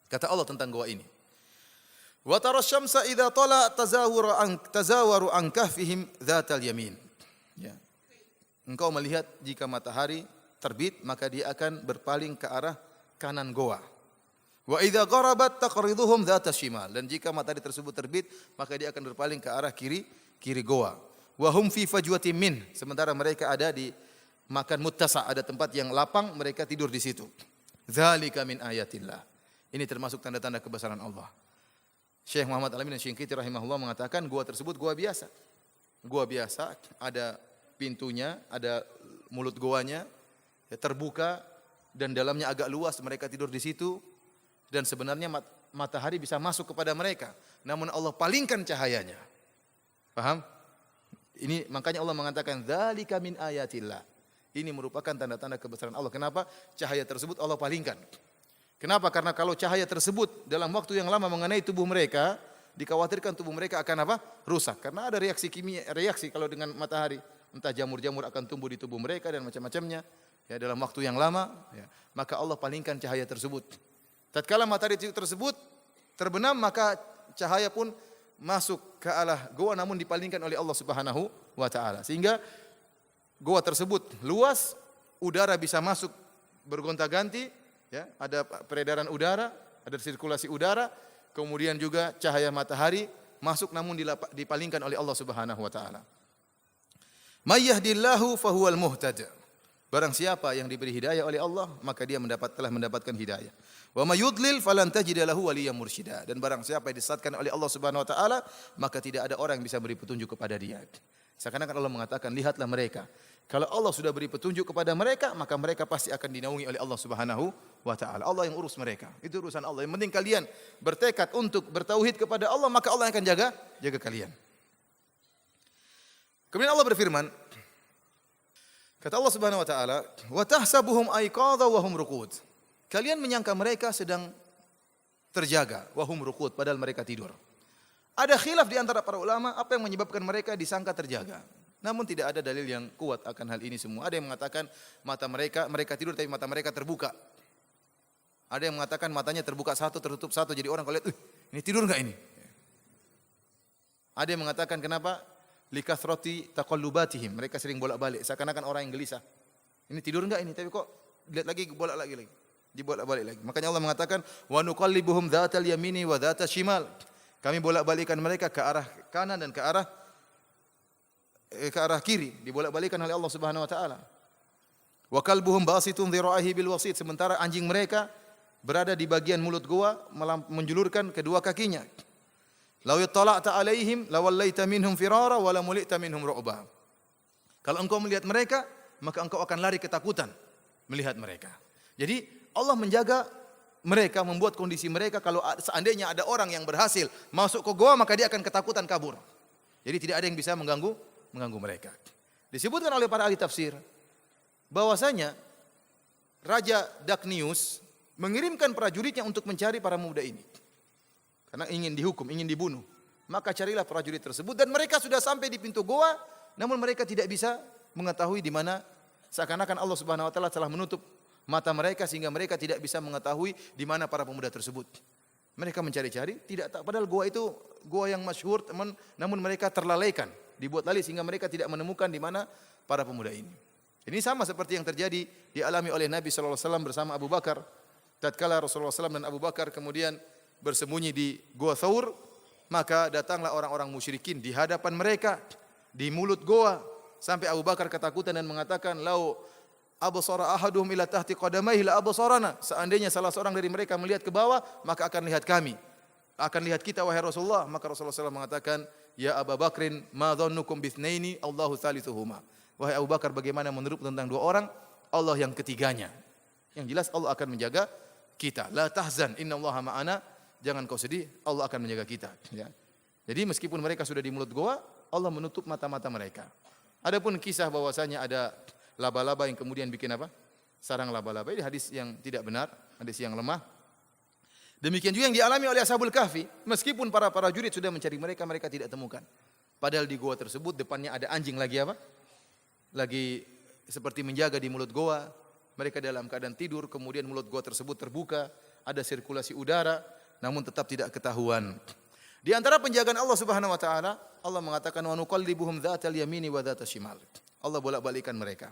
Kata Allah tentang gua ini. Wa tara syamsa idza tala tazawaru an kahfihim dzatal yamin. Ya. Engkau melihat jika matahari terbit, maka dia akan berpaling ke arah kanan goa. Wa idza gharabat taqriduhum dzata shimal. Dan jika matahari tersebut terbit, maka dia akan berpaling ke arah kiri goa. Wa hum fi fajwatin min. Sementara mereka ada di makan muttasa, ada tempat yang lapang, mereka tidur di situ. Dzalika min ayatillah. Ini termasuk tanda-tanda kebesaran Allah. Syekh Muhammad Al-Amin Asy-Syinkiti rahimahullah mengatakan gua tersebut gua biasa. Gua biasa, ada pintunya, ada mulut goanya, ya, terbuka dan dalamnya agak luas, mereka tidur di situ dan sebenarnya matahari bisa masuk kepada mereka, namun Allah palingkan cahayanya. Paham? Ini makanya Allah mengatakan dzalika min ayatillah. Ini merupakan tanda-tanda kebesaran Allah. Kenapa? Cahaya tersebut Allah palingkan. Kenapa? Karena kalau cahaya tersebut dalam waktu yang lama mengenai tubuh mereka, dikhawatirkan tubuh mereka akan apa? Rusak. Karena ada reaksi kimia, reaksi kalau dengan matahari, entah jamur-jamur akan tumbuh di tubuh mereka dan macam-macamnya. Ya, dalam waktu yang lama, ya, maka Allah palingkan cahaya tersebut. Tatkala matahari tersebut terbenam, maka cahaya pun masuk ke arah goa namun dipalingkan oleh Allah Subhanahu wa taala. Sehingga goa tersebut luas, udara bisa masuk bergonta-ganti, ya, ada peredaran udara, ada sirkulasi udara, kemudian juga cahaya matahari masuk namun dipalingkan oleh Allah Subhanahu wa taala. May yahdillahu fahuwal muhtad. Barang siapa yang diberi hidayah oleh Allah, maka dia telah mendapatkan hidayah. Wa may yudlil falan tajida lahu waliyyan mursyida. Dan barang siapa yang disesatkan oleh Allah Subhanahu wa taala, maka tidak ada orang yang bisa beri petunjuk kepada dia. Seakan-akan Allah mengatakan, lihatlah mereka. Kalau Allah sudah beri petunjuk kepada mereka, maka mereka pasti akan dinaungi oleh Allah Subhanahu wa taala. Allah yang urus mereka. Itu urusan Allah. Yang penting kalian bertekad untuk bertauhid kepada Allah, maka Allah akan jaga kalian. Kemudian Allah berfirman, kata Allah Subhanahu wa taala, "Wa tahsabuhum aiqadha wa hum ruqud." Kalian menyangka mereka sedang terjaga, wa hum ruqud, padahal mereka tidur. Ada khilaf di antara para ulama apa yang menyebabkan mereka disangka terjaga. Namun tidak ada dalil yang kuat akan hal ini semua. Ada yang mengatakan mata mereka tidur tapi mata mereka terbuka. Ada yang mengatakan matanya terbuka satu, tertutup satu. Jadi orang kalau lihat, ini tidur enggak ini? Ada yang mengatakan kenapa? Likathrati taqallubatihim. Mereka sering bolak-balik, seakan-akan orang yang gelisah. Ini tidur enggak ini? Tapi kok lihat lagi, bolak lagi. Dibolak-balik lagi. Makanya Allah mengatakan, "Wa nuqallibuhum dzatal yamini wa dzatal shimal." Kami bolak-balikan mereka ke arah kanan dan ke arah kiri, dibolak-balikan oleh Allah Subhanahu wa taala. Wa kalbuhum basitun dhira'ihi bil wasit. Sementara anjing mereka berada di bagian mulut gua menjulurkan kedua kakinya. Law ittala'ta 'alaihim lawallaita minhum firara wa la mulita minhum ru'ba. Kalau engkau melihat mereka, maka engkau akan lari ketakutan melihat mereka. Jadi Allah menjaga mereka, membuat kondisi mereka kalau seandainya ada orang yang berhasil masuk ke goa, maka dia akan ketakutan kabur. Jadi tidak ada yang bisa mengganggu mereka. Disebutkan oleh para ahli tafsir bahwasanya Raja Daknius mengirimkan prajuritnya untuk mencari para pemuda ini. Karena ingin dihukum, ingin dibunuh. Maka carilah prajurit tersebut dan mereka sudah sampai di pintu goa, namun mereka tidak bisa mengetahui di mana, seakan-akan Allah Subhanahu wa taala telah menutup mata mereka sehingga mereka tidak bisa mengetahui di mana para pemuda tersebut. Mereka mencari-cari, tidak tahu, padahal goa itu goa yang masyhur, namun mereka terlalaikan, dibuat lalai sehingga mereka tidak menemukan di mana para pemuda ini. Ini sama seperti yang terjadi dialami oleh Nabi sallallahu alaihi wasallam bersama Abu Bakar. Tatkala Rasulullah SAW dan Abu Bakar kemudian bersembunyi di Gua Thaur, maka datanglah orang-orang musyrikin di hadapan mereka di mulut goa sampai Abu Bakar ketakutan dan mengatakan, "Lau absara ahaduhum ila tahti qadamaihi la absarana." Seandainya salah seorang dari mereka melihat ke bawah, maka akan lihat kami. Akan lihat kita wahai Rasulullah. Maka Rasulullah SAW mengatakan, "Ya Abu Bakrin, ma dhannukum bitsnaini Allahu thalithuhuma." Wahai Abu Bakar, bagaimana menurut tentang dua orang, Allah yang ketiganya. Yang jelas Allah akan menjaga kita. La tahzan, innallaha ma'ana. Jangan kau sedih, Allah akan menjaga kita. Ya. Jadi meskipun mereka sudah di mulut goa, Allah menutup mata-mata mereka. Adapun kisah bahwasanya ada laba-laba yang kemudian bikin apa? Sarang laba-laba. Ini hadis yang tidak benar, hadis yang lemah. Demikian juga yang dialami oleh Ashabul Kahfi. Meskipun para prajurit sudah mencari mereka, mereka tidak temukan. Padahal di goa tersebut depannya ada anjing lagi apa? Lagi seperti menjaga di mulut goa. Mereka dalam keadaan tidur, kemudian mulut goa tersebut terbuka, ada sirkulasi udara, namun tetap tidak ketahuan. Di antara penjagaan Allah Subhanahu wa taala, Allah mengatakan, "Wa nuqallibuhum dzatal yamini wa dzatal shimal." Allah bolak-balikan mereka.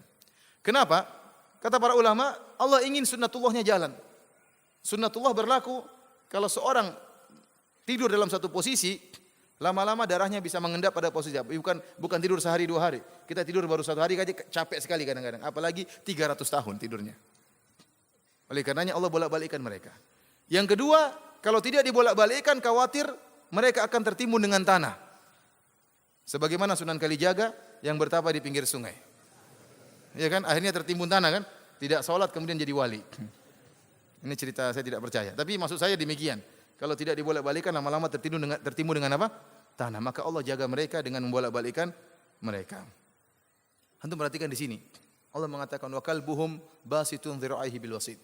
Kenapa? Kata para ulama, Allah ingin sunnatullahnya jalan. Sunnatullah berlaku kalau seorang tidur dalam satu posisi, lama-lama darahnya bisa mengendap pada posisi. Bukan tidur sehari dua hari. Kita tidur baru satu hari aja capek sekali kadang-kadang. Apalagi 300 tahun tidurnya. Oleh karenanya Allah bolak-balikkan mereka. Yang kedua, kalau tidak dibolak-balikkan, khawatir mereka akan tertimbun dengan tanah. Sebagaimana Sunan Kalijaga yang bertapa di pinggir sungai. Ya kan? Akhirnya tertimbun tanah kan? Tidak sholat kemudian jadi wali. Ini cerita saya tidak percaya. Tapi maksud saya demikian. Kalau tidak dibolak-balikan lama-lama tertimbun dengan apa? Tanah. Maka Allah jaga mereka dengan membolak-balikan mereka. Antum perhatikan di sini. Allah mengatakan wa kalbuhum basitun dzira'ihi bil wasid.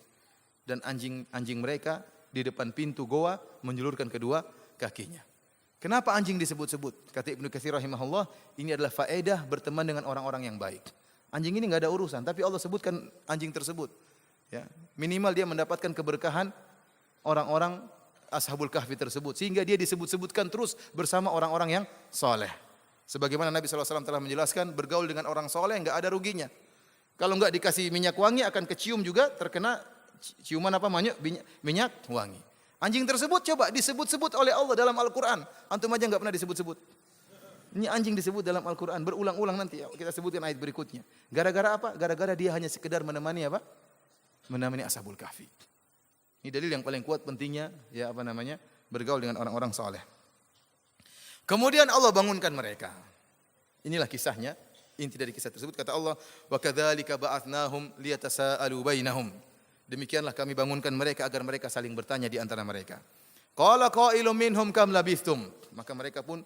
Dan anjing mereka di depan pintu goa menjulurkan kedua kakinya. Kenapa anjing disebut-sebut? Kata Ibnu Katsir rahimahullah, ini adalah faedah berteman dengan orang-orang yang baik. Anjing ini enggak ada urusan, tapi Allah sebutkan anjing tersebut. Ya, minimal dia mendapatkan keberkahan orang-orang Ashabul Kahfi tersebut, sehingga dia disebut-sebutkan terus bersama orang-orang yang soleh. Sebagaimana Nabi SAW telah menjelaskan, bergaul dengan orang soleh enggak ada ruginya. Kalau enggak dikasih minyak wangi akan kecium juga, terkena ciuman apa minyak wangi. Anjing tersebut coba disebut-sebut oleh Allah dalam Al-Quran. Antum aja enggak pernah disebut-sebut. Ini anjing disebut dalam Al-Quran, berulang-ulang nanti kita sebutkan ayat berikutnya. Gara-gara apa? Gara-gara dia hanya sekedar menemani apa? Menemani Ashabul Kahfi. Ini dalil yang paling kuat pentingnya bergaul dengan orang-orang saleh. Kemudian Allah bangunkan mereka. Inilah kisahnya. Inti dari kisah tersebut kata Allah, wa kadzalika ba'atsnahum liyatasaalu bainahum. Demikianlah kami bangunkan mereka agar mereka saling bertanya di antara mereka. Qala qailum minhum kam labithtum. Maka mereka pun,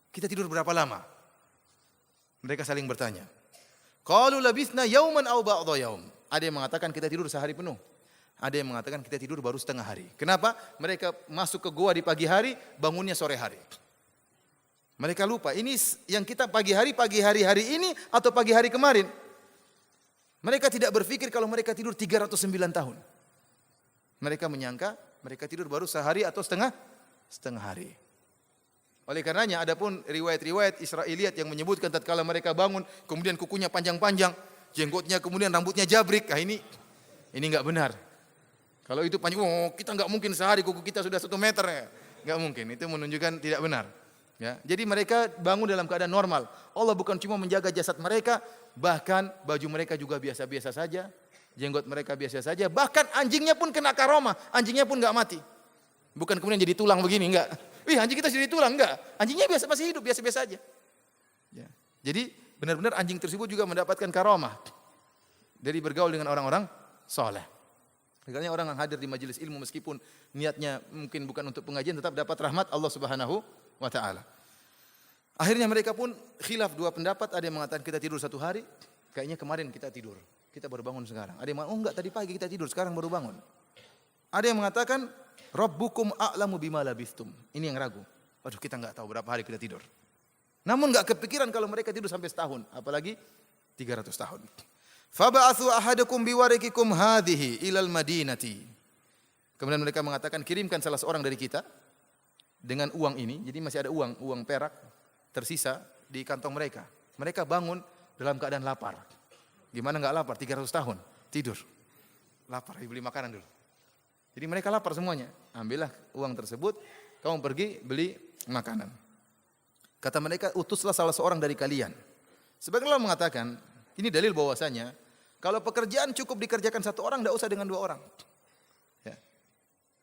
kita tidur berapa lama? Mereka saling bertanya. Qalu labithna yauman aw ba'dha yaum. Ada yang mengatakan kita tidur sehari penuh. Ada yang mengatakan kita tidur baru setengah hari. Kenapa? Mereka masuk ke goa di pagi hari, bangunnya sore hari. Mereka lupa, ini yang kita pagi hari ini atau pagi hari kemarin. Mereka tidak berpikir kalau mereka tidur 309 tahun. Mereka menyangka mereka tidur baru sehari atau setengah hari. Oleh karenanya adapun riwayat-riwayat Israiliyat yang menyebutkan tatkala mereka bangun kemudian kukunya panjang-panjang, jenggotnya kemudian rambutnya jabrik, ini enggak benar. Kalau itu panjang, kita enggak mungkin sehari kuku kita sudah 1 meter ya. Enggak mungkin, itu menunjukkan tidak benar. Ya, jadi mereka bangun dalam keadaan normal. Allah bukan cuma menjaga jasad mereka, bahkan baju mereka juga biasa-biasa saja, jenggot mereka biasa saja, bahkan anjingnya pun kena karomah, anjingnya pun enggak mati. Bukan kemudian jadi tulang begini, enggak. Wih, anjing kita jadi tulang, enggak. Anjingnya masih hidup, biasa-biasa saja. Ya. Jadi benar-benar anjing tersebut juga mendapatkan karomah dari bergaul dengan orang-orang saleh. Makanya orang yang hadir di majelis ilmu meskipun niatnya mungkin bukan untuk pengajian tetap dapat rahmat Allah Subhanahu wa taala. Akhirnya mereka pun khilaf 2 pendapat, ada yang mengatakan kita tidur 1 hari, kayaknya kemarin kita tidur. Kita baru bangun sekarang. Ada yang mengatakan enggak, tadi pagi kita tidur, sekarang baru bangun. Ada yang mengatakan Rabbukum a'lamu bima labithtum. Ini yang ragu. Waduh, kita enggak tahu berapa hari kita tidur. Namun enggak kepikiran kalau mereka tidur sampai setahun, apalagi 300 tahun. Faba'athu ahadakum biwarikikum hadhihi ilal madinati. Kemudian mereka mengatakan kirimkan salah seorang dari kita dengan uang ini. Jadi masih ada uang perak tersisa di kantong mereka. Mereka bangun dalam keadaan lapar. Gimana enggak lapar? 300 tahun tidur. Lapar, beli makanan dulu. Jadi mereka lapar semuanya. Ambillah uang tersebut, kamu pergi beli makanan. Kata mereka, utuslah salah seorang dari kalian. Sebagian Allah mengatakan, ini dalil bahwasanya kalau pekerjaan cukup dikerjakan 1 orang, tidak usah dengan 2 orang. Ya.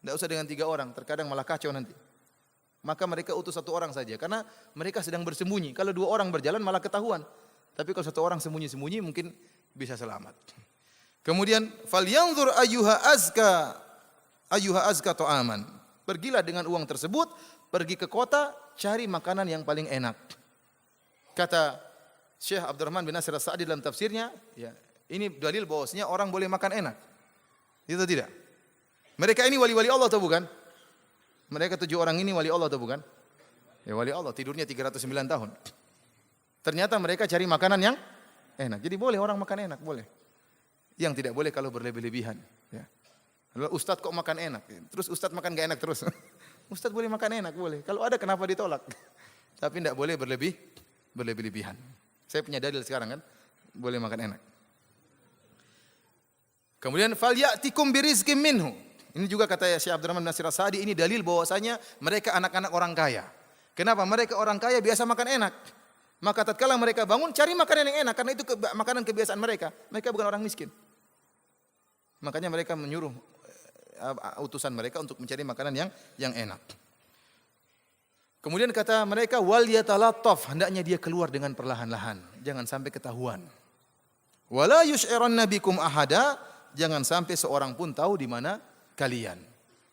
Tidak usah dengan 3 orang, terkadang malah kacau nanti. Maka mereka utus 1 orang saja, karena mereka sedang bersembunyi. Kalau 2 orang berjalan malah ketahuan. Tapi kalau 1 orang sembunyi-sembunyi mungkin bisa selamat. Kemudian, falyanzur ayyuha azka ta'aman. Pergilah dengan uang tersebut, pergi ke kota, cari makanan yang paling enak. Kata Syekh Abdurrahman bin Nasir As-Sa'di dalam tafsirnya, ya, ini dalil bahwasanya orang boleh makan enak. Itu tidak? Mereka ini wali-wali Allah atau bukan? Mereka 7 orang ini wali Allah atau bukan? Ya wali Allah, tidurnya 309 tahun. Ternyata mereka cari makanan yang enak. Jadi boleh orang makan enak, boleh. Yang tidak boleh kalau berlebih-lebihan. Ya. Ustadz kok makan enak? Terus Ustadz makan gak enak terus? Ustadz boleh makan enak, boleh. Kalau ada kenapa ditolak? Tapi tidak boleh berlebih-lebihan. Saya punya dalil sekarang kan, boleh makan enak. Kemudian falyatikum birizqim minhu. Ini juga kata Syekh Abdurrahman bin Nasir As-Sa'di, ini dalil bahwasanya mereka anak-anak orang kaya. Kenapa? Mereka orang kaya biasa makan enak. Maka tatkala mereka bangun cari makanan yang enak karena itu makanan kebiasaan mereka. Mereka bukan orang miskin. Makanya mereka menyuruh utusan mereka untuk mencari makanan yang enak. Kemudian kata mereka wal yatalattaf, hendaknya dia keluar dengan perlahan-lahan, jangan sampai ketahuan. Wala yusy'iranna bikum ahada, jangan sampai seorang pun tahu di mana kalian.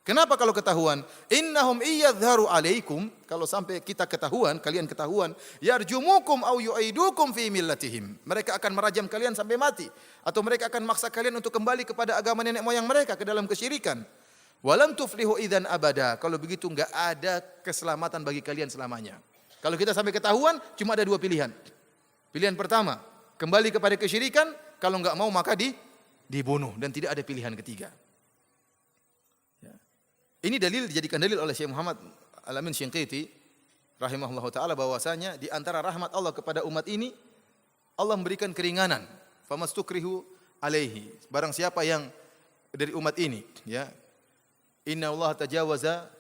Kenapa kalau ketahuan? Innahum iyadharu alaikum, kalau sampai kita ketahuan, kalian ketahuan, yarjumukum au yu'idukum fi millatihim. Mereka akan merajam kalian sampai mati, atau mereka akan maksa kalian untuk kembali kepada agama nenek moyang mereka, ke dalam kesyirikan. Walam tuflihu idzan abada. Kalau begitu enggak ada keselamatan bagi kalian selamanya. Kalau kita sampai ketahuan, cuma ada dua pilihan. Pilihan pertama, kembali kepada kesyirikan, kalau enggak mau maka dibunuh, dan tidak ada pilihan ketiga. Ini dalil, dijadikan dalil oleh Syekh Muhammad Al-Amin Syinqiti rahimahullahu taala, bahwasanya di antara rahmat Allah kepada umat ini, Allah memberikan keringanan. Famastukrihu alaihi. Barang siapa yang dari umat ini, ya. Inna Allah tajawaza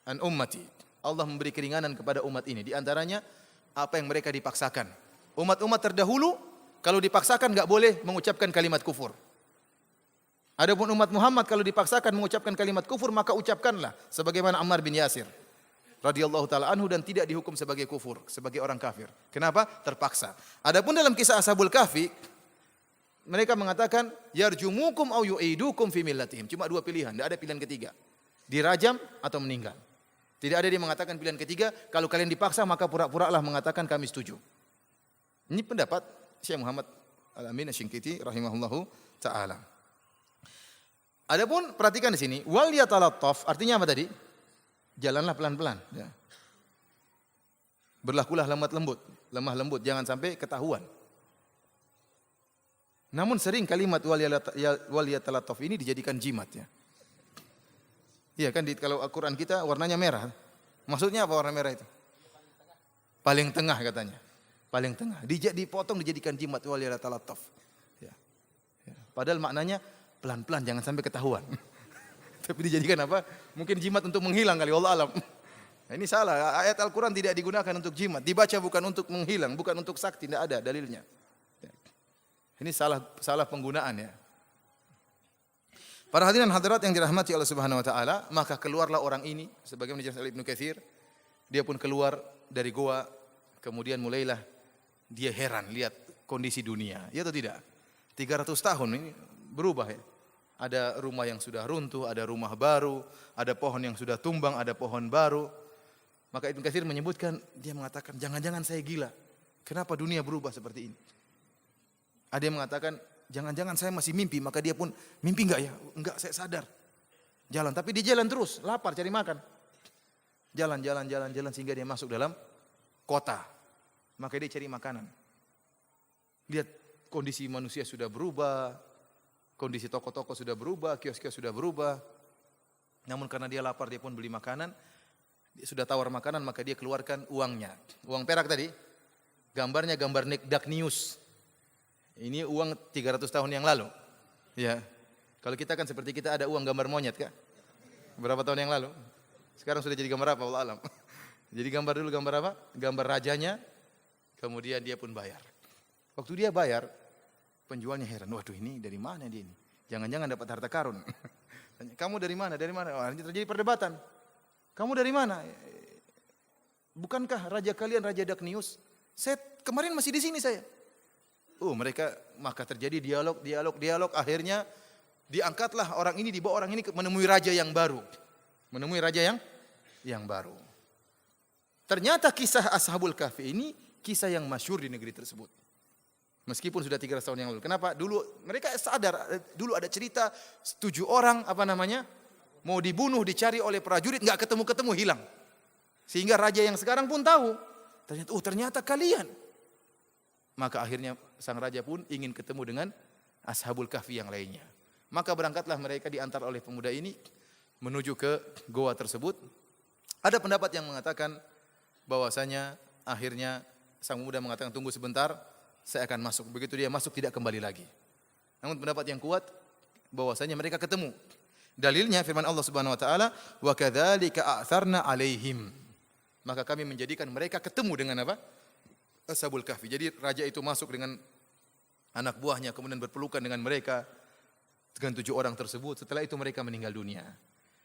an ummati. Allah memberi keringanan kepada umat ini. Di antaranya apa yang mereka dipaksakan. Umat-umat terdahulu kalau dipaksakan enggak boleh mengucapkan kalimat kufur. Adapun umat Muhammad kalau dipaksakan mengucapkan kalimat kufur, maka ucapkanlah sebagaimana Ammar bin Yasir radhiyallahu taala anhu, dan tidak dihukum sebagai kufur, sebagai orang kafir. Kenapa? Terpaksa. Adapun dalam kisah Ashabul Kahfi, mereka mengatakan yarjumukum au yu'idukum fi millatihim. Cuma dua pilihan, tidak ada pilihan ketiga. Dirajam atau meninggal. Tidak ada dia mengatakan pilihan ketiga, kalau kalian dipaksa maka pura-puralah mengatakan kami setuju. Ini pendapat Syekh Muhammad Al-Amin Asy-Syinqiti rahimahullahu taala. Adapun perhatikan di sini, wal yatalattaf artinya apa tadi? Jalanlah pelan-pelan, ya. Berlakulah lemah lembut, jangan sampai ketahuan. Namun sering kalimat wal yatalattaf ini dijadikan jimat, ya. Iya kan, kalau Al-Qur'an kita warnanya merah. Maksudnya apa warna merah itu? Paling tengah katanya. Paling tengah. Dipotong dijadikan jimat wal yatalattaf. Ya. Padahal maknanya pelan-pelan, jangan sampai ketahuan. Tapi dijadikan apa? Mungkin jimat untuk menghilang kali, wallahu alam. Nah, ini salah. Ayat Al-Quran tidak digunakan untuk jimat. Dibaca bukan untuk menghilang, bukan untuk sakti, tidak ada dalilnya. Ini salah penggunaan, ya. Para hadirin hadirat yang dirahmati Allah Subhanahu wa taala, maka keluarlah orang ini sebagaimana dijelaskan oleh Ibnu Katsir. Dia pun keluar dari goa, kemudian mulailah dia heran lihat kondisi dunia. Ya atau tidak? 300 tahun ini berubah, ya. Ada rumah yang sudah runtuh, ada rumah baru, ada pohon yang sudah tumbang, ada pohon baru. Maka Ibnu Katsir menyebutkan, dia mengatakan, jangan-jangan saya gila. Kenapa dunia berubah seperti ini? Ada yang mengatakan, jangan-jangan saya masih mimpi, maka dia pun, mimpi enggak ya? Enggak, saya sadar. Jalan, tapi dia jalan terus, lapar cari makan. Jalan sehingga dia masuk dalam kota. Maka dia cari makanan. Lihat kondisi manusia sudah berubah, kondisi toko-toko sudah berubah, kios-kios sudah berubah. Namun karena dia lapar, dia pun beli makanan. Dia sudah tawar makanan, maka dia keluarkan uangnya. Uang perak tadi, gambarnya gambar Dark News. Ini uang 300 tahun yang lalu. Ya. Kalau kita kan seperti kita ada uang gambar monyet, Kak. Berapa tahun yang lalu? Sekarang sudah jadi gambar apa? Wallahu alam. Jadi gambar dulu gambar apa? Gambar rajanya, kemudian dia pun bayar. Waktu dia bayar, penjualnya heran, waduh ini dari mana dia ini? Jangan-jangan dapat harta karun. Kamu dari mana? Dari mana? Oh, terjadi perdebatan. Kamu dari mana? Bukankah raja kalian Raja Dark News? Saya kemarin masih di sini saya. Mereka maka terjadi dialog. Akhirnya diangkatlah orang ini, dibawa orang ini menemui raja yang baru. Menemui raja yang baru. Ternyata kisah Ashabul Kahfi ini kisah yang masyhur di negeri tersebut. Meskipun sudah 300 tahun yang lalu. Kenapa? Dulu mereka sadar, dulu ada cerita 7 orang mau dibunuh, dicari oleh prajurit, enggak ketemu-ketemu, hilang. Sehingga raja yang sekarang pun tahu. Ternyata kalian. Maka akhirnya sang raja pun ingin ketemu dengan Ashabul Kahfi yang lainnya. Maka berangkatlah mereka diantar oleh pemuda ini menuju ke goa tersebut. Ada pendapat yang mengatakan bahwasanya akhirnya sang pemuda mengatakan tunggu sebentar, saya akan masuk. Begitu dia masuk tidak kembali lagi. Namun pendapat yang kuat bahwasanya mereka ketemu. Dalilnya firman Allah Subhanahu wa taala, "Wa kadzalika a'tsarna 'alaihim." Maka kami menjadikan mereka ketemu dengan apa? Ashabul Kahfi. Jadi raja itu masuk dengan anak buahnya, kemudian berpelukan dengan mereka, dengan 7 orang tersebut. Setelah itu mereka meninggal dunia.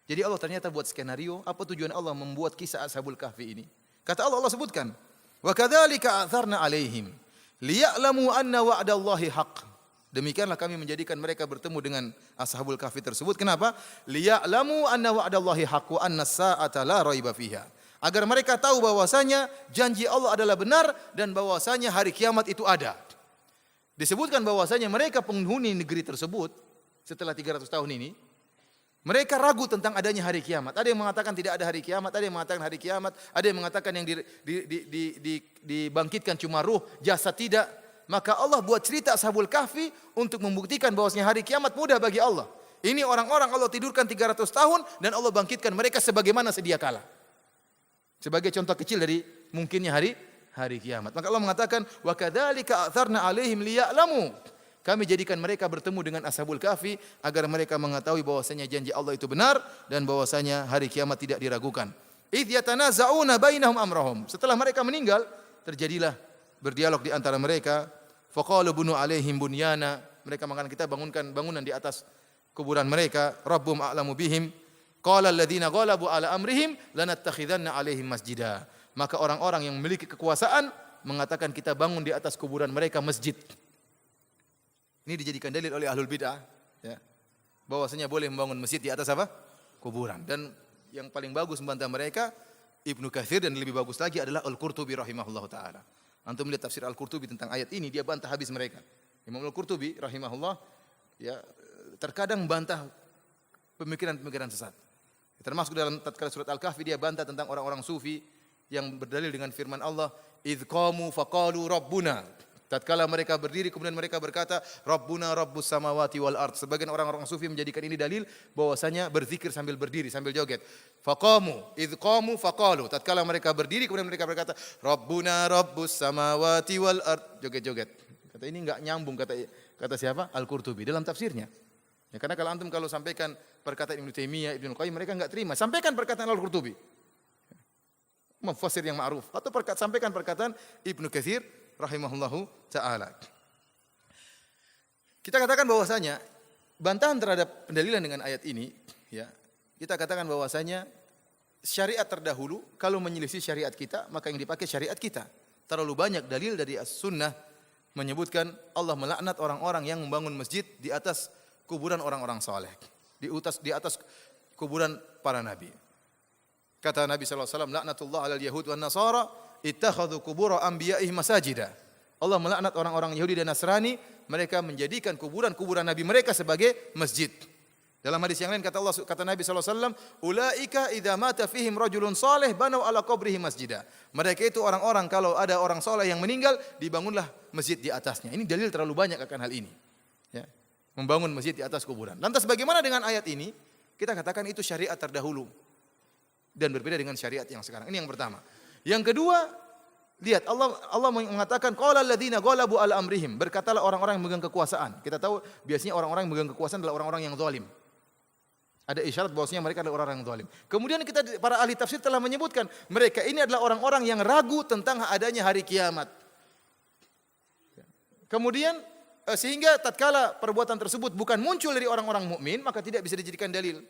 Jadi Allah ternyata buat skenario, apa tujuan Allah membuat kisah Ashabul Kahfi ini? Kata Allah, Allah sebutkan, "Wa kadzalika atharna 'alaihim liya'lamu anna wa'dallahi haqq." Demikianlah kami menjadikan mereka bertemu dengan Ashabul Kahfi tersebut. Kenapa? Liya'lamu anna wa'dallahi haqq wa anna as-sa'ata la raiba fiha. Agar mereka tahu bahwasanya janji Allah adalah benar dan bahwasanya hari kiamat itu ada. Disebutkan bahwasanya mereka penghuni negeri tersebut setelah 300 tahun ini, mereka ragu tentang adanya hari kiamat. Ada yang mengatakan tidak ada hari kiamat, ada yang mengatakan hari kiamat, ada yang mengatakan yang dibangkitkan cuma ruh, jasad tidak. Maka Allah buat cerita Ashabul Kahfi untuk membuktikan bahwasanya hari kiamat mudah bagi Allah. Ini orang-orang Allah tidurkan 300 tahun dan Allah bangkitkan mereka sebagaimana sedia kala. Sebagai contoh kecil dari mungkinnya hari kiamat. Maka Allah mengatakan, "Wa kadzalika atharna 'alaihim liya'lamu." Kami jadikan mereka bertemu dengan Ashabul Kahfi agar mereka mengetahui bahwasanya janji Allah itu benar dan bahwasanya hari kiamat tidak diragukan. Idz yatanaza'una bainahum amrahum. Setelah mereka meninggal, terjadilah berdialog di antara mereka. Faqalu bunu 'alaihim bunyana. Mereka mengatakan, kita bangunkan bangunan di atas kuburan mereka. Rabbum a'lamu bihim. Qala alladziina ghalabu 'ala amrihim lanattakhidanna 'alaihim masjida. Maka orang-orang yang memiliki kekuasaan mengatakan, kita bangun di atas kuburan mereka masjid. Ini dijadikan dalil oleh ahlul bid'ah, ya, bahwasanya boleh membangun masjid di atas apa? Kuburan. Dan yang paling bagus membantah mereka Ibnu Katsir, dan lebih bagus lagi adalah Al-Qurtubi rahimahullah taala. Antum melihat tafsir Al-Qurtubi tentang ayat ini, dia bantah habis mereka. Imam Al-Qurtubi rahimahullah, ya, terkadang bantah pemikiran-pemikiran sesat. Termasuk dalam tatkala surat Al-Kahfi dia bantah tentang orang-orang sufi yang berdalil dengan firman Allah, "Idz qamu faqalu rabbuna." Tatkala mereka berdiri kemudian mereka berkata, "Rabbuna rabbus samawati wal ard." Sebagian orang-orang sufi menjadikan ini dalil bahwasanya berzikir sambil berdiri, sambil joget. Faqamu, idz qamu faqalu. Tatkala mereka berdiri kemudian mereka berkata, "Rabbuna rabbus samawati wal ard." Joget-joget. Kata ini enggak nyambung, kata siapa? Al-Qurtubi dalam tafsirnya. Ya, karena kalau antum sampaikan perkataan Ibnu Taimiyah, Ibnu Qayyim, mereka enggak terima. Sampaikan perkataan Al-Qurtubi. Mufassir yang ma'ruf, atau sampaikan perkataan Ibnu Katsir rahimahullahu ta'ala. Kita katakan bahwasanya bantahan terhadap pendalilan dengan ayat ini, ya, kita katakan bahwasanya syariat terdahulu kalau menyelisih syariat kita, maka yang dipakai syariat kita. Terlalu banyak dalil dari as-sunnah menyebutkan Allah melaknat orang-orang yang membangun masjid di atas kuburan orang-orang saleh, di atas kuburan para nabi. Kata Nabi sallallahu alaihi wasallam, "Laknatullah 'alal yahud wan nasara ittakhadhu qubur anbiya'ihim masajida." Allah melaknat orang-orang Yahudi dan Nasrani, mereka menjadikan kuburan-kuburan nabi mereka sebagai masjid. Dalam hadis yang lain kata Nabi sallallahu alaihi wasallam, "Ulaika idza mata fihim rajulun salih banau ala qabrihi masjida." Mereka itu orang-orang kalau ada orang saleh yang meninggal, dibangunlah masjid di atasnya. Ini dalil terlalu banyak akan hal ini. Ya, membangun masjid di atas kuburan. Lantas bagaimana dengan ayat ini? Kita katakan itu syariat terdahulu dan berbeda dengan syariat yang sekarang. Ini yang pertama. Yang kedua, lihat Allah mengatakan qala alladziina ghalabu ala amrihim. Berkatalah orang-orang yang memegang kekuasaan. Kita tahu biasanya orang-orang yang memegang kekuasaan adalah orang-orang yang zalim. Ada isyarat bahwasanya mereka adalah orang-orang yang zalim. Kemudian para ahli tafsir telah menyebutkan mereka ini adalah orang-orang yang ragu tentang adanya hari kiamat. Kemudian sehingga tatkala perbuatan tersebut bukan muncul dari orang-orang mukmin, maka tidak bisa dijadikan dalil.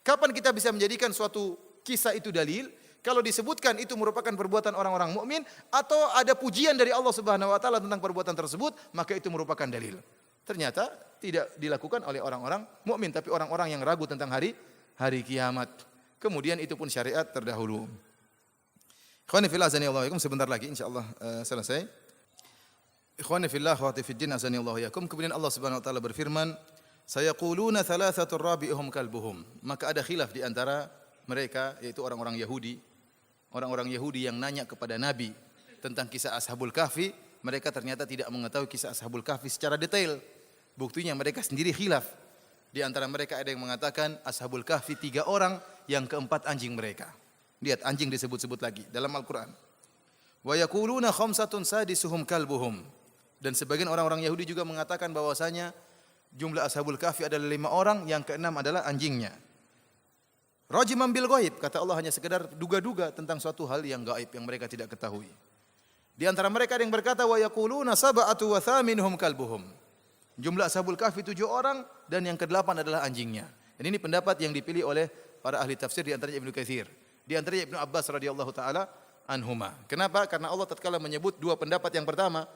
Kapan kita bisa menjadikan suatu kisah itu dalil? Kalau disebutkan itu merupakan perbuatan orang-orang mukmin atau ada pujian dari Allah Subhanahu wa taala tentang perbuatan tersebut, maka itu merupakan dalil. Ternyata tidak dilakukan oleh orang-orang mukmin, tapi orang-orang yang ragu tentang hari kiamat. Kemudian itu pun syariat terdahulu. Ikhwani fillah azanillahu yakum, sebentar lagi insyaallah selesai. Ikhwani fillah wa fiddin azanillahu yakum. Kemudian Allah Subhanahu wa taala berfirman, "Sayaquluna thalathatur rabi'uhum kalbuhum." Maka ada khilaf di antara mereka, yaitu orang-orang Yahudi. Orang-orang Yahudi yang nanya kepada Nabi tentang kisah Ashabul Kahfi, mereka ternyata tidak mengetahui kisah Ashabul Kahfi secara detail. Buktinya mereka sendiri khilaf. Di antara mereka ada yang mengatakan Ashabul Kahfi 3 orang, yang keempat anjing mereka. Lihat, anjing disebut-sebut lagi dalam Al-Quran. Wa yaquluna khamsatun sadisuhum kalbuhum. Dan sebagian orang-orang Yahudi juga mengatakan bahwasanya jumlah Ashabul Kahfi adalah 5 orang, yang keenam adalah anjingnya. Rajiman bil ghaib, kata Allah hanya sekedar duga-duga tentang suatu hal yang gaib yang mereka tidak ketahui. Di antara mereka ada yang berkata wa yaquluna sab'atu wa thaminuhum kalbuhum. Jumlah Ashabul Kahfi 7 orang dan yang ke-8 adalah anjingnya. Dan ini pendapat yang dipilih oleh para ahli tafsir di antaranya Ibnu Katsir, di antaranya Ibnu Abbas radhiyallahu taala anhuma. Kenapa? Karena Allah tatkala menyebut dua pendapat yang pertama,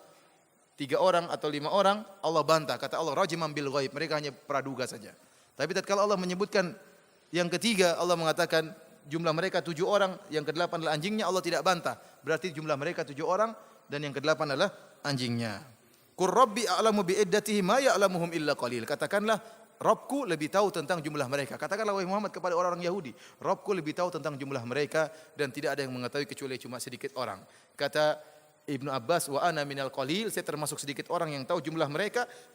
3 orang atau 5 orang, Allah bantah. Kata Allah, rajiman bil ghaib, mereka hanya praduga saja. Tapi tatkala Allah menyebutkan yang ketiga, Allah mengatakan jumlah mereka 7 orang, yang ke-8 adalah anjingnya, Allah tidak bantah. Berarti jumlah mereka 7 orang dan yang ke-8 adalah anjingnya. Qur rabbi a'lamu bi iddatihi ma ya'lamuhum illa qalil. Katakanlah, Rabbku lebih tahu tentang jumlah mereka. Katakanlah wahai Muhammad kepada orang-orang Yahudi, Rabbku lebih tahu tentang jumlah mereka dan tidak ada yang mengetahui kecuali cuma sedikit orang. Kata Ibnu Abbas, wa ana minal qalil, saya termasuk sedikit orang yang tahu jumlah mereka 7